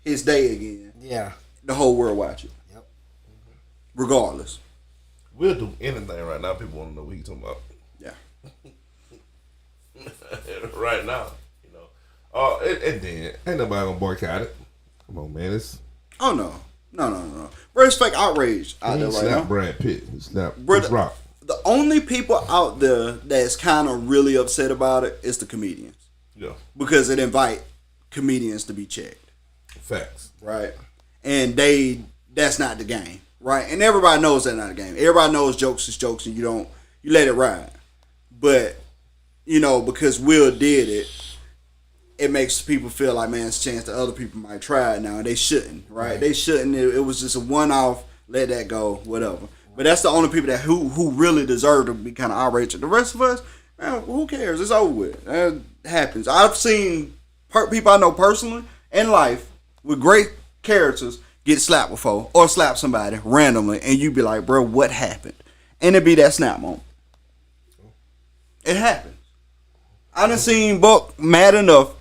his day again. Yeah, the whole world watch it. Yep. Regardless, we'll do anything right now. People want to know what you talking about. Yeah. Right now, you know. And then ain't nobody gonna boycott it. Come on, man. Oh no. Bro, it's fake outrage out there right now. Brad Pitt. It's not Chris Rock. The only people out there that's kind of really upset about it is the comedians. Yeah. Because it invite comedians to be checked. Facts. Right. And that's not the game. Right. And everybody knows that's not the game. Everybody knows jokes is jokes and you let it ride. But, because Will did it, it makes people feel like, man, it's a chance that other people might try it now. And they shouldn't, right? They shouldn't. It was just a one-off, let that go, whatever. But that's the only people that who really deserve to be kind of outraged. The rest of us, man, who cares? It's over with. It happens. I've seen people I know personally in life with great characters get slapped before or slap somebody randomly, and you be like, bro, what happened? And it be that snap moment. It happens. I done seen Buck mad enough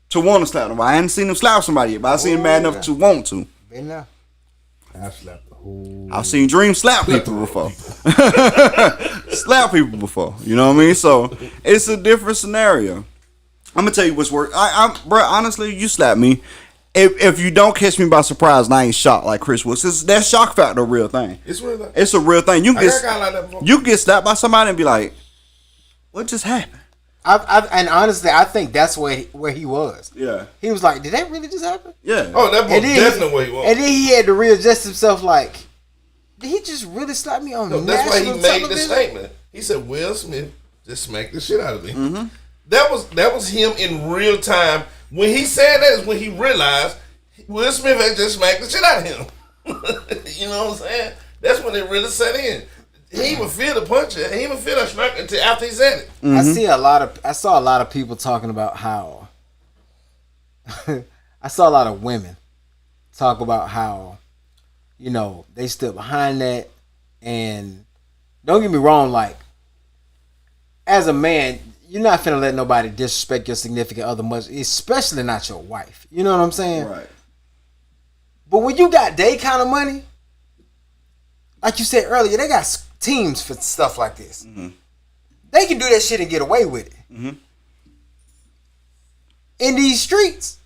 to want to slap him. I hadn't seen him slap somebody yet, but I seen him mad enough to want to. Been there. I've slapped the whole. I've seen Dream slap people before. Slap people before. You know what I mean? So it's a different scenario. I'm gonna tell you what's worse. Bro, honestly, you slap me. If you don't catch me by surprise and I ain't shocked like Chris was, that shock factor a real thing. It's real thing. It's a real thing. You can get slapped by somebody and be like, what just happened? And honestly, I think that's where he was. Yeah. He was like, did that really just happen? Yeah. Oh, that's definitely where he was. And then he had to readjust himself like, did he just really slap me on that's why he national made television? the statement. He said, Will Smith just smacked the shit out of me. Mm-hmm. That was him in real time. When he said that is when he realized Will Smith had just smacked the shit out of him. You know what I'm saying? That's when it really set in. He even feel the punch. He even feel that smack until after he said it. I saw a lot of people talking about how. I saw a lot of women talk about how, they stood behind that, and don't get me wrong, like, as a man, you're not finna let nobody disrespect your significant other much, especially not your wife. You know what I'm saying? Right. But when you got they kind of money, like you said earlier, they got teams for stuff like this. Mm-hmm. They can do that shit and get away with it. Mm-hmm. In these streets,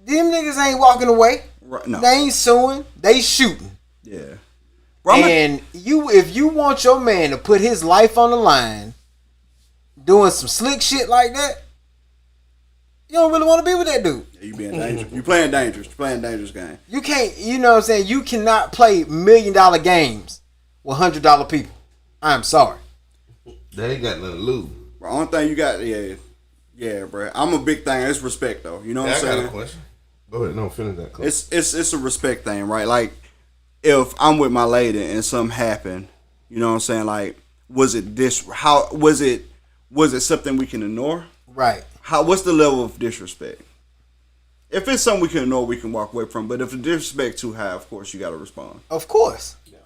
them niggas ain't walking away. Right, no. They ain't suing. They shooting. Yeah. And if you want your man to put his life on the line, doing some slick shit like that, you don't really want to be with that dude. Yeah, you being dangerous. You playing dangerous. You playing dangerous game. You can't. You know what I'm saying? You cannot play $1 million games with $100 people. I'm sorry. They ain't got nothing to lose. The only thing you got, yeah, bro. I'm a big thing. It's respect, though. You know what I'm saying? I got a question. Go ahead. No, finish that question. It's a respect thing, right? Like, if I'm with my lady and something happened, you know what I'm saying? Like, was it something we can ignore? Right. What's the level of disrespect? If it's something we can ignore, we can walk away from. But if the disrespect too high, of course you got to respond. Of course. Yeah.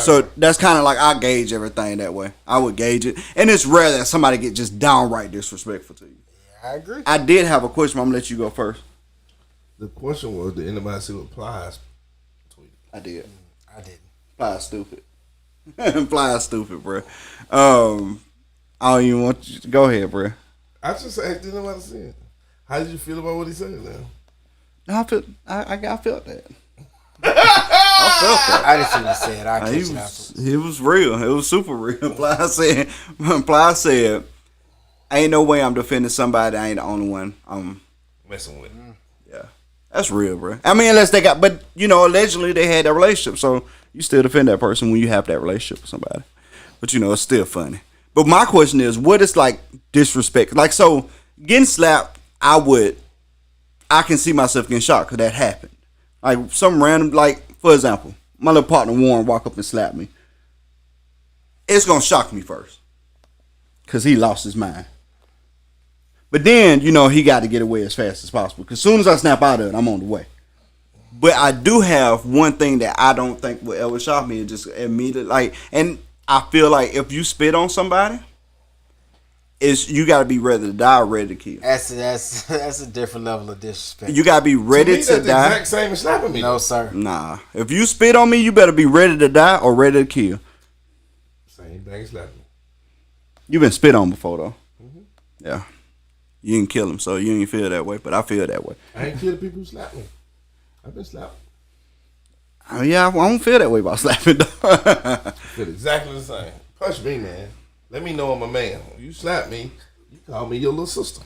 So that's kind of like I gauge everything that way. I would gauge it, and it's rare that somebody get just downright disrespectful to you. Yeah, I agree. I did have a question. I'm gonna let you go first. The question was, did anybody see what Plies tweeted? I did. I didn't. Plies stupid. Plies stupid, bro. I don't even want you to go ahead, bro. I just asked, did anybody see it? How did you feel about what he said now? No, I felt that. I felt that. I didn't see what he said. I catch it afterwards. It was real. It was super real. Ply said, ain't no way I'm defending somebody I ain't the only one I'm messing with. Yeah. That's real, bro. I mean, unless they got, but, allegedly they had that relationship, so you still defend that person when you have that relationship with somebody. But, it's still funny. But my question is, what is, like, disrespect? Like, so, getting slapped, I can see myself getting shocked because that happened. Like, some random, like, for example, my little partner Warren walk up and slap me. It's going to shock me first because he lost his mind. But then, he got to get away as fast as possible because as soon as I snap out of it, I'm on the way. But I do have one thing that I don't think will ever shock me. It just immediately, like, and I feel like if you spit on somebody, you got to be ready to die or ready to kill. That's a different level of disrespect. You got to be ready to die. That's the exact same as slapping me. No, sir. Nah. If you spit on me, you better be ready to die or ready to kill. Same thing as slapping me. You been spit on before, though. Mm-hmm. Yeah. You didn't kill him, so you ain't feel that way, but I feel that way. I ain't killed people who slap me. I've been slapped. Yeah, I don't feel that way about slapping, though. Feel exactly the same. Punch me, man. Let me know I'm a man. When you slap me, you call me your little sister.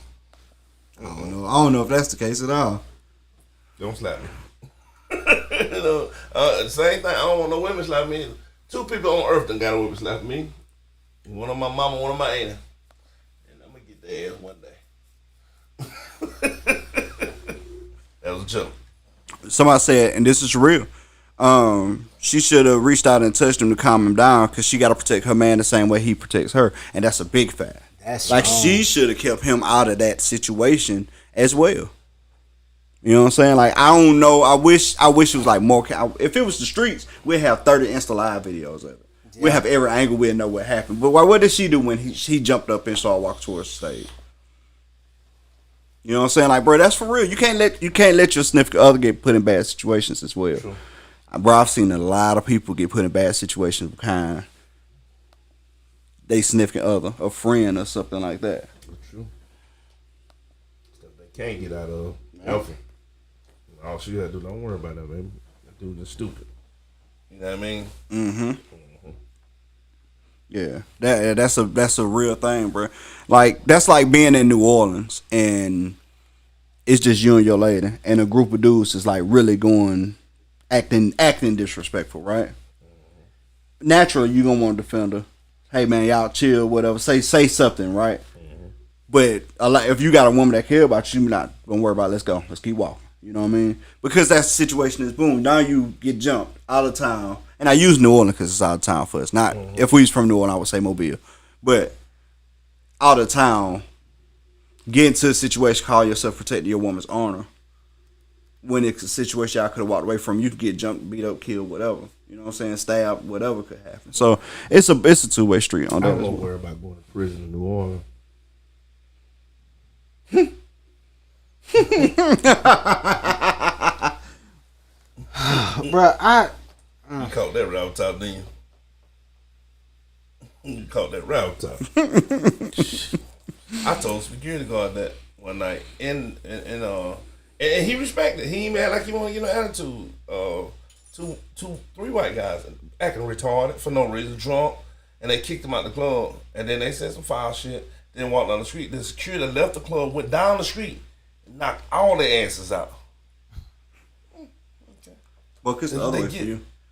I don't know if that's the case at all. Don't slap me. Same thing. I don't want no women slap me. 2 people on earth done got a woman slap me. One of my mama, one of my auntie. And I'm gonna get their ass one day. That was a joke. Somebody said, and this is real, she should have reached out and touched him to calm him down because she got to protect her man the same way he protects her, and that's a big fact. That's like strong. She should have kept him out of that situation as well. You know what I'm saying? Like, I don't know. I wish it was like more. If it was the streets, we'd have 30 Insta Live videos of it. Yeah. We'd have every angle. We'd know what happened. But what did she do when he jumped up and started walking towards the stage? You know what I'm saying? Like, bro, that's for real. You can't let your significant other get put in bad situations as well. True. Bro, I've seen a lot of people get put in bad situations behind they significant other, a friend or something like that. True. Stuff they can't get out of. Healthy. All she gotta do, don't worry about that, baby. That dude is stupid. You know what I mean? Mm-hmm. Yeah, that's a real thing, bro. Like, that's like being in New Orleans and it's just you and your lady, and a group of dudes is like really acting disrespectful, right? Mm-hmm. Naturally, you gonna want to defend her. Hey man, y'all chill, whatever. Say something, right? Mm-hmm. But if you got a woman that care about you, not don't worry about it. Let's go. Let's keep walking. You know what I mean? Because that situation is boom. Now you get jumped out of town, and I use New Orleans because it's out of town for us. Not if we was from New Orleans, I would say Mobile, but out of town, get into a situation, call yourself protecting your woman's honor. When it's a situation I could have walked away from, you could get jumped, beat up, killed, whatever. You know what I'm saying? Stabbed, whatever could happen. So it's a 2-way street on that. I'm not worried about going to prison in New Orleans. Bro, You caught that route top, didn't you? You caught that route top. I told security guard that one night, and he respected. He even had like he wanted to get no attitude. Three white guys acting retarded for no reason, drunk, and they kicked him out the club. And then they said some foul shit. Then walked down the street. The security left the club, went down the street, and knocked all their asses out. Okay. Well, because the other way for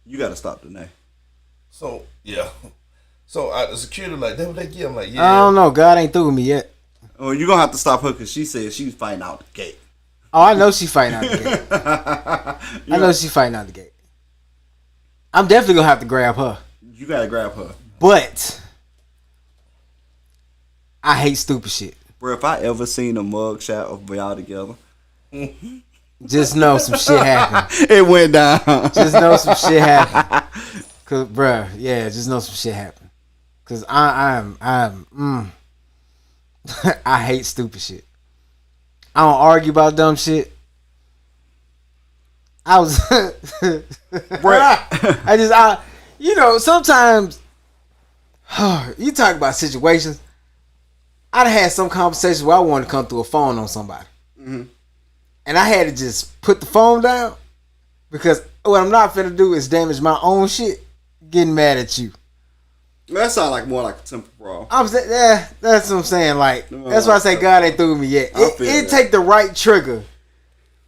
you got to stop the night. So yeah. So the security like, that what they give? I'm like, yeah. I don't know. God ain't through with me yet. Oh, you're going to have to stop her because she said she was fighting out the gate. Oh, I know she fighting out the gate. I know she fighting out the gate. I'm definitely going to have to grab her. You got to grab her. But I hate stupid shit. Bro, if I ever seen a mug shot of y'all together, just know some shit happened. It went down. Just know some shit happened. Cause, bruh, yeah, just know some shit happened. Cause I'm I hate stupid shit. I don't argue about dumb shit. I was, you know, sometimes you talk about situations. I'd had some conversations where I wanted to come through a phone on somebody. Mm-hmm. And I had to just put the phone down because what I'm not finna do is damage my own shit getting mad at you. That sounds like more like a temper brawl. I'm saying, yeah, that's what I'm saying. Like, that's why I say God ain't through with me yet. It take the right trigger.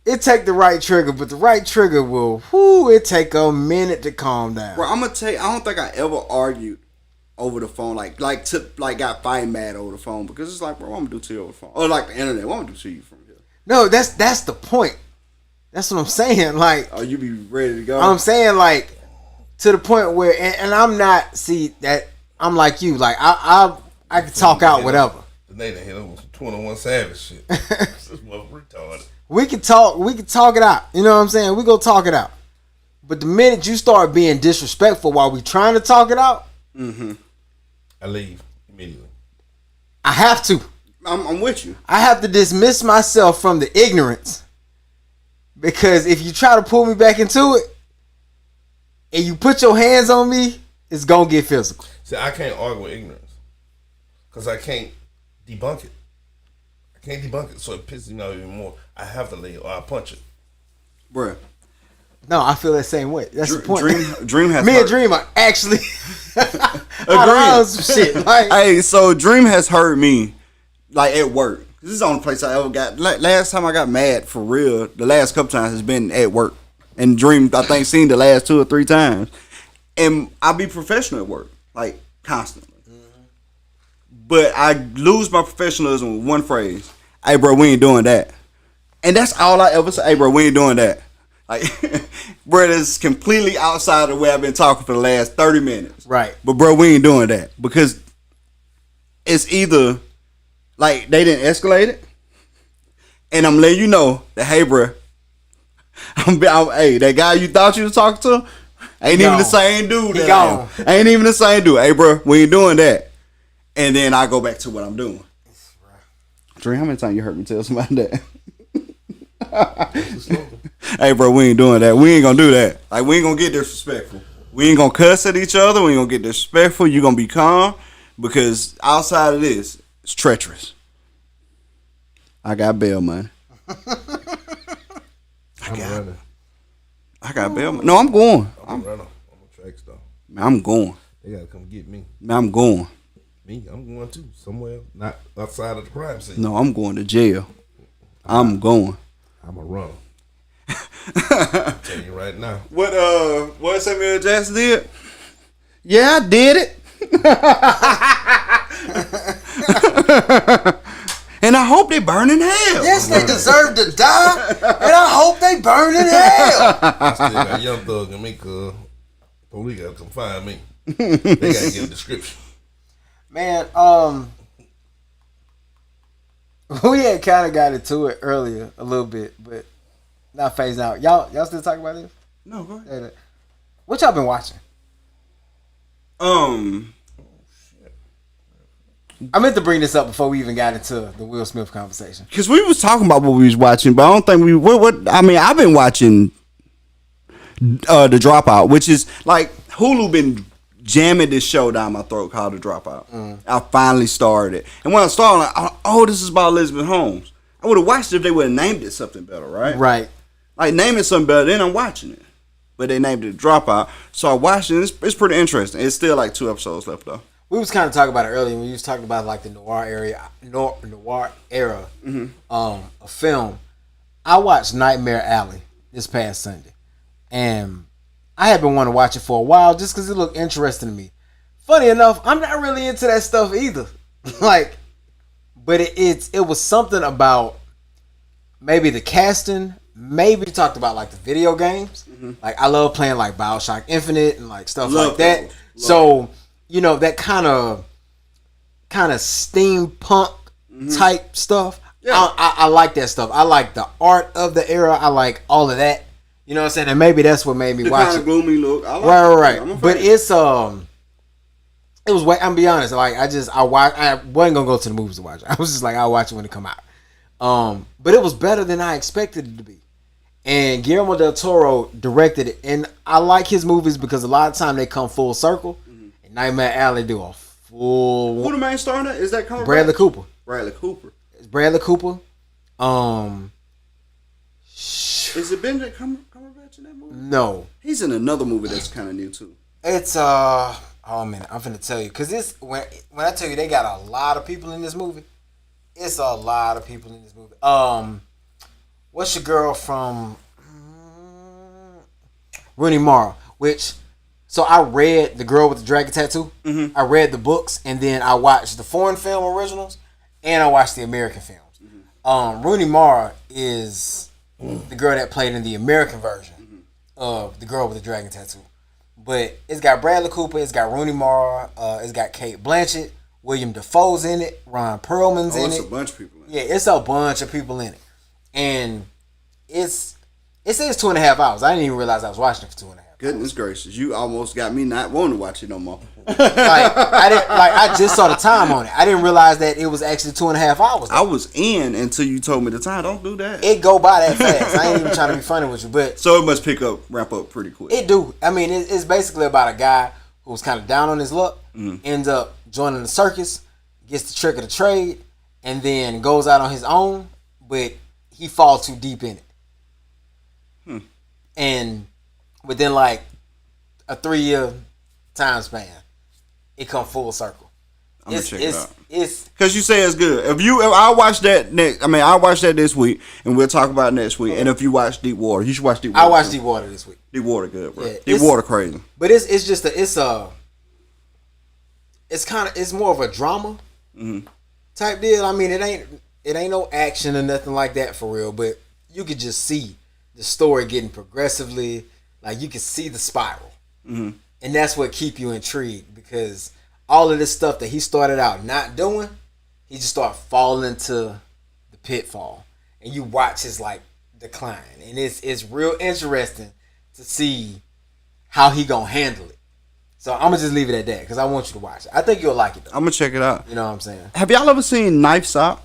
It take the right trigger, but the right trigger will, it take a minute to calm down. Bro, I'm gonna tell you, I don't think I ever argued over the phone, like got fighting mad over the phone, because it's like, bro, what I'm gonna do to you over the phone, or like the internet, what I'm gonna do to you from here? No, that's the point. That's what I'm saying. Like, oh, you be ready to go? I'm saying, like, to the point where, and I'm not, see, that I'm like you, like I can talk out whatever. The nigga hit him with 21 Savage shit. This motherfucker retarded. We can talk it out. You know what I'm saying? We go talk it out. But the minute you start being disrespectful while we trying to talk it out, I leave immediately. I have to. I'm with you. I have to dismiss myself from the ignorance, because if you try to pull me back into it and you put your hands on me, it's gonna get physical. See, I can't argue with ignorance because I can't debunk it. I can't debunk it, so it pisses me off even more. I have to leave or I punch it. Bruh. No, I feel that same way. That's the point. Dream has me hurt. and Dream are actually agreeing some shit. Like, hey, so Dream has hurt me, like, at work. This is the only place I ever got. Last time I got mad for real, the last couple times has been at work. And Dream, I think, seen the last 2 or 3 times. And I be professional at work, like, constantly. But I lose my professionalism with one phrase. Hey, bro, we ain't doing that. And that's all I ever say. Hey, bro, we ain't doing that. Like, bro, that's completely outside of where I've been talking for the last 30 minutes. Right. But, bro, we ain't doing that. Because it's either, like, they didn't escalate it. And I'm letting you know that, hey, bro, hey, that guy you thought you was talking to ain't even the same dude. Ain't even the same dude. Hey, bro, we ain't doing that. And then I go back to what I'm doing. Dream, how many times you heard me tell somebody that? Hey, bro, we ain't doing that. We ain't gonna do that. Like, we ain't gonna get disrespectful. We ain't gonna cuss at each other. We ain't gonna get disrespectful. You gonna be calm, because outside of this, it's treacherous. I got bail money. I got bail money. No, I'm going. I'm a runner. I'm a track star. Man, I'm going. They gotta come get me. Man, I'm going. Me, I'm going too. Somewhere not outside of the crime scene. No, I'm going to jail. I'm going. I'm a runner. I'm telling you right now. What Samuel L. Jackson did? Yeah, I did it. And I hope they burn in hell. Yes, they deserve to die, and I hope they burn in hell. I still got Young Thug in me, cuz police gotta come find me. They gotta get a description. Man, we had kind of got into it earlier a little bit, but not phasing out. Y'all still talking about this? No, go ahead. What y'all been watching? I meant to bring this up before we even got into the Will Smith conversation. Because we was talking about what we was watching, but I don't think we. I mean, I've been watching The Dropout, which is like Hulu been jamming this show down my throat called The Dropout. I finally started it, and when I started, this is about Elizabeth Holmes. I would have watched it if they would have named it something better, right? Right. Like name it something better, then I'm watching it. But they named it The Dropout, so I watched it. It's pretty interesting. It's still like 2 episodes left though. We was kind of talking about it earlier when we was talking about like the noir era of film. I watched Nightmare Alley this past Sunday, and I had been wanting to watch it for a while just because it looked interesting to me. Funny enough, I'm not really into that stuff either. Like, but it was something about maybe the casting. Maybe we talked about like the video games. Like I love playing like BioShock Infinite and like stuff like that. So you know that kind of steampunk type stuff. Yeah. I like that stuff. I like the art of the era. I like all of that. You know what I'm saying? And maybe that's what made me watch it. Gloomy look. I like right. But it's it was way. I'm be honest. Like I wasn't gonna go to the movies to watch it. I was just like I'll watch it when it come out. But it was better than I expected it to be. And Guillermo del Toro directed it, and I like his movies because a lot of time they come full circle. And Nightmare Alley do a full. Who the main star in that? Is that Bradley Cooper? Bradley Cooper. It's Bradley Cooper. Is it Benedict Cumberbatch in that movie? No, he's in another movie that's kind of new too. It's oh man, I'm finna tell you because this when I tell you they got a lot of people in this movie. It's a lot of people in this movie. What's your girl from Rooney Mara? So I read The Girl with the Dragon Tattoo. I read the books, and then I watched the foreign film originals, and I watched the American films. Rooney Mara is the girl that played in the American version of The Girl with the Dragon Tattoo. But it's got Bradley Cooper, it's got Rooney Mara, it's got Kate Blanchett, William Dafoe's in it, Ron Perlman's in it. It's a bunch of people in it. Yeah, it's a bunch of people in it. And it says 2.5 hours. I didn't even realize I was watching it for 2.5 hours. Goodness gracious, you almost got me not wanting to watch it no more. I just saw the time on it. I didn't realize that it was actually 2.5 hours. I was in until you told me the time. Don't do that. It go by that fast. I ain't even trying to be funny with you, but so it must ramp up pretty quick. It do. I mean, it's basically about a guy who's kind of down on his luck, ends up joining the circus, gets the trick of the trade, and then goes out on his own, but he falls too deep in it. And within like a 3-year time span, it come full circle. I'm gonna check it out. It's because you say it's good. If I watch that I watch that this week, and we'll talk about it next week. And if you watch Deep Water, you should watch Deep Water. I watched Deep Water this week. Deep Water good, bro. Yeah, Deep Water crazy. But it's more of a drama type deal. I mean, it ain't no action or nothing like that for real. But you could just see the story getting progressively, like you can see the spiral, and that's what keep you intrigued because all of this stuff that he started out not doing, he just started falling into the pitfall, and you watch his like decline, and it's real interesting to see how he gonna handle it. So I'm gonna just leave it at that because I want you to watch it. I think you'll like it though. I'm gonna check it out. You know what I'm saying? Have y'all ever seen Knives Out?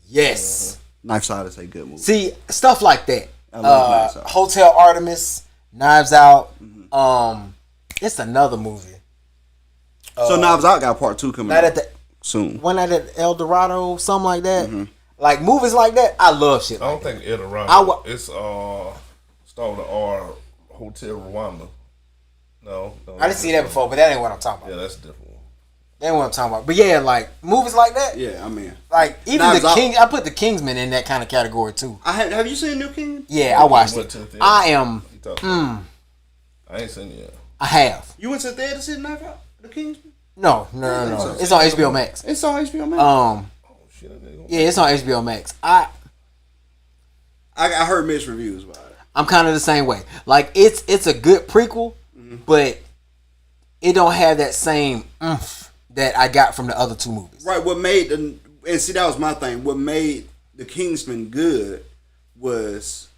Yes. Knives Out is a good movie. See, stuff like that. I love Knives Out. Hotel Artemis, Knives Out. It's another movie. So Knives Out got part 2 coming out soon. One at El Dorado, something like that. Like movies like that, I love shit. I don't think El Dorado. It's start with an R. Hotel Rwanda. No, I didn't see that before, but that ain't what I'm talking about. Yeah, that's a different one. That ain't what I'm talking about. But yeah, like movies like that. Yeah, I mean, like even Knives the King. I put the Kingsman in that kind of category too. Have you seen New King? Yeah, I watched it. I am. I ain't seen it yet. I have. You went to the theater to see Knives Out? The Kingsman? No. It's on HBO Max. It's on HBO Max. Shit, Yeah, it's on HBO Max. I heard mixed reviews about it. I'm kind of the same way. Like it's a good prequel, but it don't have that same oomph that I got from the other two movies. Right. What made and see that was my thing. What made the Kingsman good was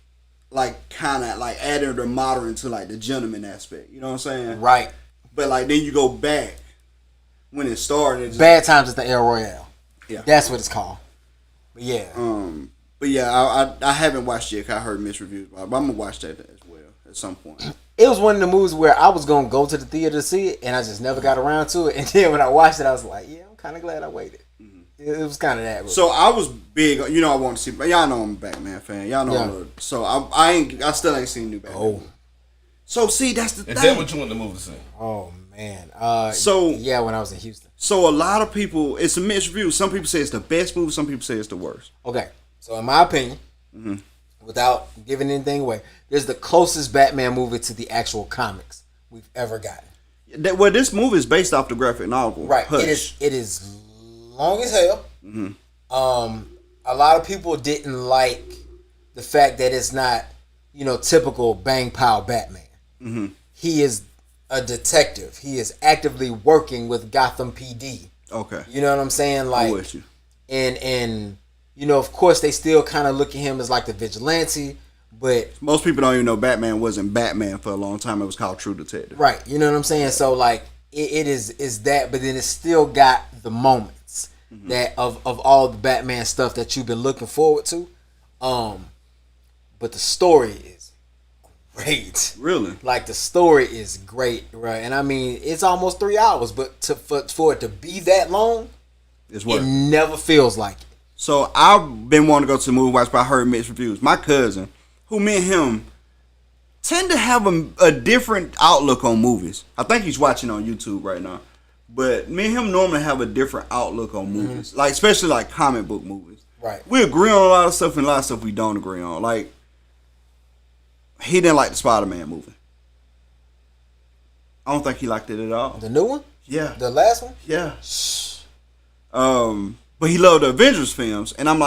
like kind of like adding the modern to like the gentleman aspect. You know what I'm saying? Right. But like then you go back when it started. It just, Bad Times at the El Royale. Yeah. That's what it's called. But yeah. But yeah, I haven't watched it yet. 'Cause I heard mixed reviews about it, but I'm gonna watch that as well at some point. It was one of the movies where I was gonna go to the theater to see it, and I just never got around to it. And then when I watched it, I was like, "Yeah, I'm kind of glad I waited." It was kind of that. So I was big, I want to see, but y'all know I'm a Batman fan. Y'all know, Yeah. so I still ain't seen new Batman. Oh. So see, that's the Is thing. that what you want the movie to see? Oh man. So yeah, when I was in Houston. So a lot of people, it's a mixed review. Some people say it's the best movie. Some people say it's the worst. Okay, so in my opinion, without giving anything away, there's the closest Batman movie to the actual comics we've ever gotten. Well, this movie is based off the graphic novel. Right. Hush. It is long as hell. A lot of people didn't like the fact that it's not, typical bang pow Batman. He is a detective. He is actively working with Gotham PD. Okay. You know what I'm saying? Like, I'm with you. And of course they still kind of look at him as like the vigilante, but Most people don't even know Batman wasn't Batman for a long time. It was called True Detective. right, you know what I'm saying? So like it is that, but then it's still got the moments that of all the Batman stuff that you've been looking forward to. But the story is great. Really? Like the story is great, right? And I mean, it's almost 3 hours, but for it to be that long, It's it worth it. never feels like it. So I've been wanting to go to the movie watch, but I heard mixed reviews. My cousin, who me and him tend to have a different outlook on movies. I think he's watching on YouTube right now. But me and him normally have a different outlook on movies. Like, especially like comic book movies. Right. We agree on a lot of stuff and a lot of stuff we don't agree on. Like, he didn't like the Spider-Man movie. I don't think he liked it at all. The new one? Yeah. The last one? Yeah. But he loved the Avengers films, and I'm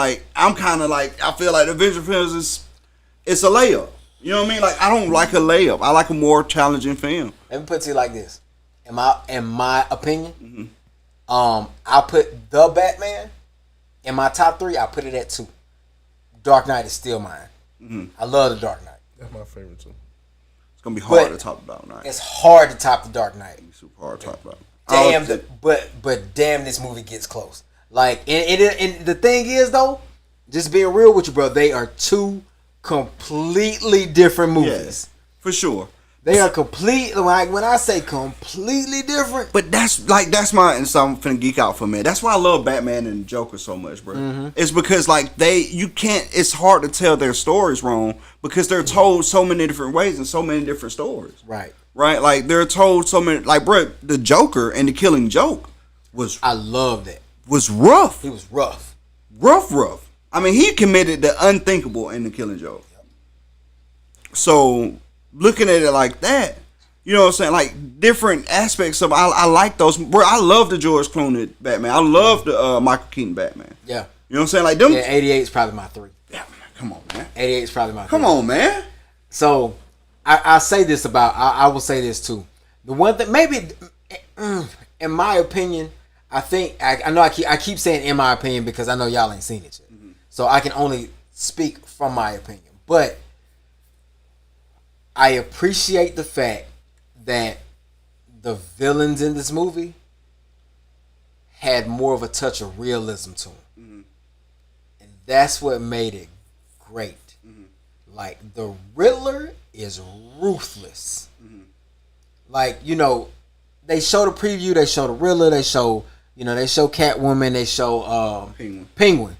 kind of like, I feel like the Avengers films it's a layup. You know what I mean? Like, I don't like a layup. I like a more challenging film. Let me put it to you like this. In my opinion, I put the Batman in my top 3. I put it at 2. Dark Knight is still mine. I love the Dark Knight. That's my favorite too. It's gonna be hard But to top Dark Knight. It's hard to top the Dark Knight. It's super hard to top about. Damn, but damn, this movie gets close. Like, and the thing is though, just being real with you, bro, they are 2 completely different movies. Yeah, for sure. They are completely, like, when I say completely different. But that's my, and so I'm finna geek out for a minute. That's why I love Batman and Joker so much, bro. It's because like it's hard to tell their stories wrong because they're told so many different ways and so many different stories. Right. Right? Like they're told so many, like, bro, the Joker and the Killing Joke I love that. was rough. He was rough. Rough. I mean, he committed the unthinkable in the Killing Joke. So looking at it like that, you know what I'm saying? Like different aspects of I like those. Bro, I love the George Clooney Batman. I love the Michael Keaton Batman. Yeah. You know what I'm saying? Like them. Yeah, 88 is probably my 3. Yeah, come on, man. 88 is probably my 3. Come on, man. So I say this about I will say this too. The one thing maybe in my opinion, I think I know I keep saying in my opinion because I know y'all ain't seen it yet. So I can only speak from my opinion. But I appreciate the fact that the villains in this movie had more of a touch of realism to them. And that's what made it great. Like, the Riddler is ruthless. Like, they show the preview, they show the Riddler, they show Catwoman, they show Penguin.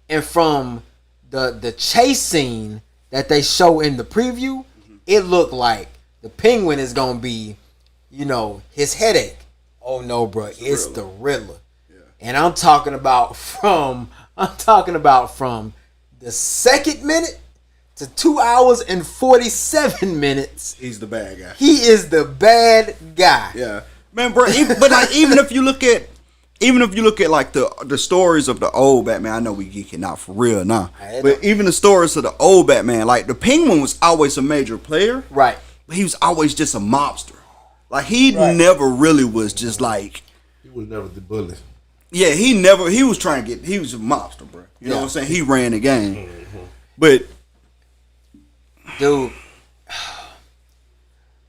And from the chase scene that they show in the preview, it looked like the Penguin is gonna be, his headache. Oh no, bro, it's the Riddler. Yeah. And I'm talking about from the second minute to 2 hours and 47 minutes. He's the bad guy. He is the bad guy. Yeah, man, bro. But like, even if you look at even if you look at like the stories of the old Batman, I know we geeking out for real now, but even the stories of the old Batman, like the Penguin was always a major player, right? But he was always just a mobster. Like he never really was just like. He was never the bully. Yeah, he was trying to he was a mobster, bro. You know what I'm saying? He ran the game. But dude,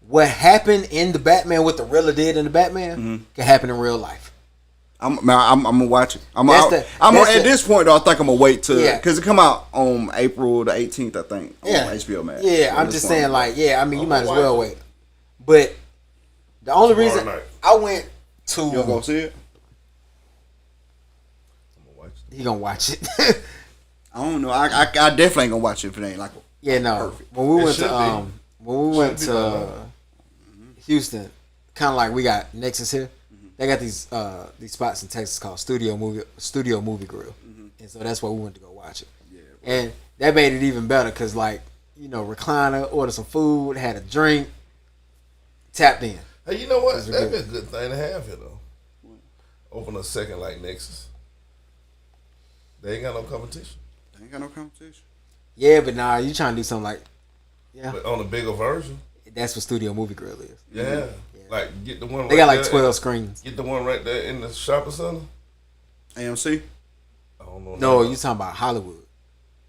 what happened in the Batman, what the Riddler did in the Batman, can happen in real life. I'm gonna watch it. At this point though, I think I'm gonna wait till because it come out on April the 18th, I think, on HBO Max. Yeah, I'm just saying, like, I mean, you might as well wait. But the only reason I went to you gonna go see it? He gonna watch it. I don't know. I definitely ain't gonna watch it if it ain't like perfect. When we went to Houston, kind of like we got Nexus here. They got these spots in Texas called Studio Movie Grill, and so that's why we went to go watch it. Yeah, and that made it even better because, like, you know, recliner, ordered some food, had a drink, tapped in. Hey, you know what? That'd be a good thing to have here though. Open a second like Nexus. They ain't got no competition. Yeah, but nah, you trying to do something like but on a bigger version. That's what Studio Movie Grill is. Yeah. Like, get the one. They got like 12 screens. Get the one right there in the shopping center. AMC. I don't know. No, you talking about Hollywood?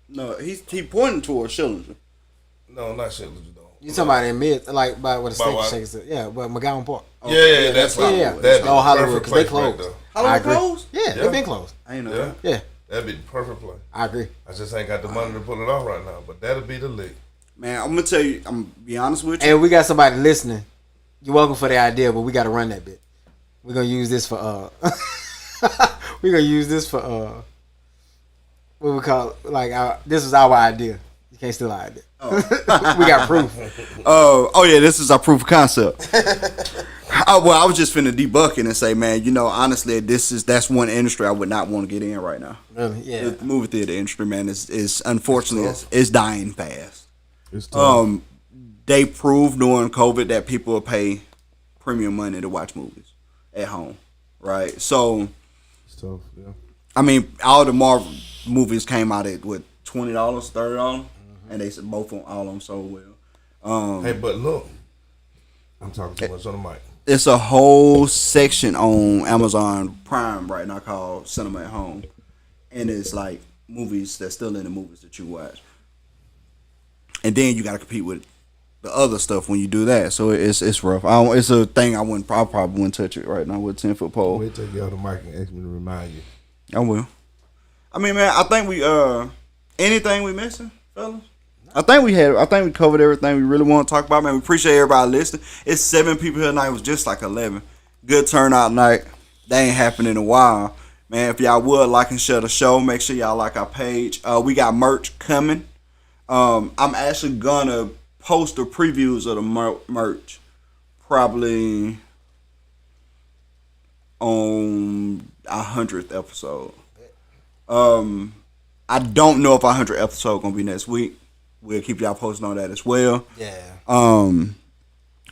No, he pointing towards Schillinger. No, not Schillinger though. You talking about in mid, like by where the steak shakes? Yeah, but McGowan Park. Yeah, that's Hollywood. That's all Hollywood because they closed. Right Hollywood closed? Yeah, they've been closed. I ain't know that. Yeah, that'd be the perfect play. I agree. I just ain't got the money to pull it off right now, but that'll be the lick. Man, I'm gonna tell you. I'm gonna be honest with you. And we got somebody listening. You're welcome for the idea, but we got to run that bit. We're gonna use this for we're gonna use this for what we call this is our idea. You can't steal our idea. Oh. We got proof. Oh yeah, this is our proof of concept. I was just finna debunk it and say, man, you know, honestly, that's one industry I would not want to get in right now. Really? Yeah. The movie theater industry, man, is unfortunately it's dying fast. It's tough. They proved during COVID that people will pay premium money to watch movies at home, right? So, it's tough, yeah. I mean, all the Marvel movies came out at what, $20, $30, and they said both all of them sold well. Hey, but look, I'm talking too much on the mic. It's a whole section on Amazon Prime right now called Cinema at Home, and it's like movies that's still in the movies that you watch, and then you got to compete with the other stuff when you do that. So it's rough. It's a thing I probably wouldn't touch it right now with 10-foot pole. Wait till you get on the mic and ask me to remind you. I will. I mean, man, I think we anything we missing, fellas? I think we covered everything we really want to talk about, man. We appreciate everybody listening. It's 7 people here tonight. It was just like 11. Good turnout night. That ain't happened in a while. Man, if y'all would like and share the show, make sure y'all like our page. We got merch coming. I'm actually gonna post the previews of the merch probably on our 100th episode. I don't know if our 100th episode gonna be next week. We'll keep y'all posted on that as well. Yeah.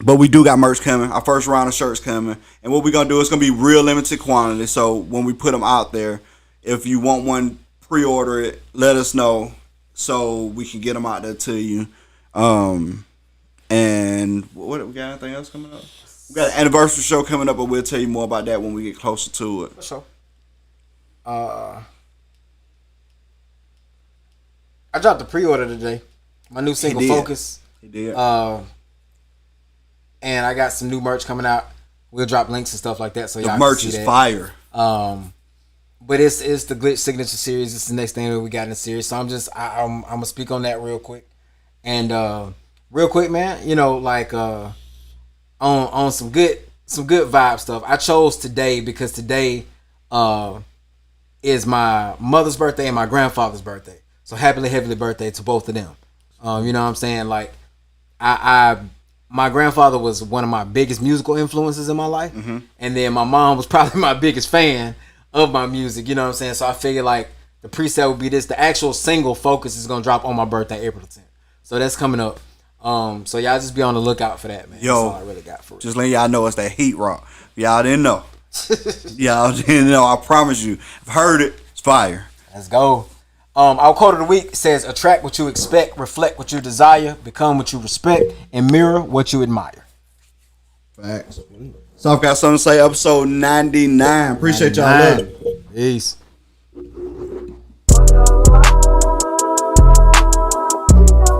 But we do got merch coming. Our first round of shirts coming, and what we're gonna do is gonna be real limited quantity. So when we put them out there, if you want one, pre-order it. Let us know so we can get them out there to you. And what we got? Anything else coming up? We got an anniversary show coming up, but we'll tell you more about that when we get closer to it. For sure. I dropped the pre-order today. My new single, Focus. He did. And I got some new merch coming out. We'll drop links and stuff like that, so y'all merch can see is that. fire. But it's the Glitch Signature Series. It's the next thing that we got in the series. So I'm gonna speak on that real quick. And real quick, man, you know, like on some good vibe stuff. I chose today because today is my mother's birthday and my grandfather's birthday. So happily birthday to both of them. You know what I'm saying? Like my grandfather was one of my biggest musical influences in my life. Mm-hmm. And then my mom was probably my biggest fan of my music. You know what I'm saying? So I figured like the preset would be this. The actual single Focus is going to drop on my birthday, April 10th. So that's coming up. So y'all just be on the lookout for that, man. Yo, that's all I really got for it. Just letting y'all know it's that heat rock. Y'all didn't know. Y'all, I promise you. I've heard it. It's fire. Let's go. Our quote of the week says, attract what you expect, reflect what you desire, become what you respect, and mirror what you admire. Facts. So I've got something to say. Episode 99. Appreciate y'all. Love. Peace.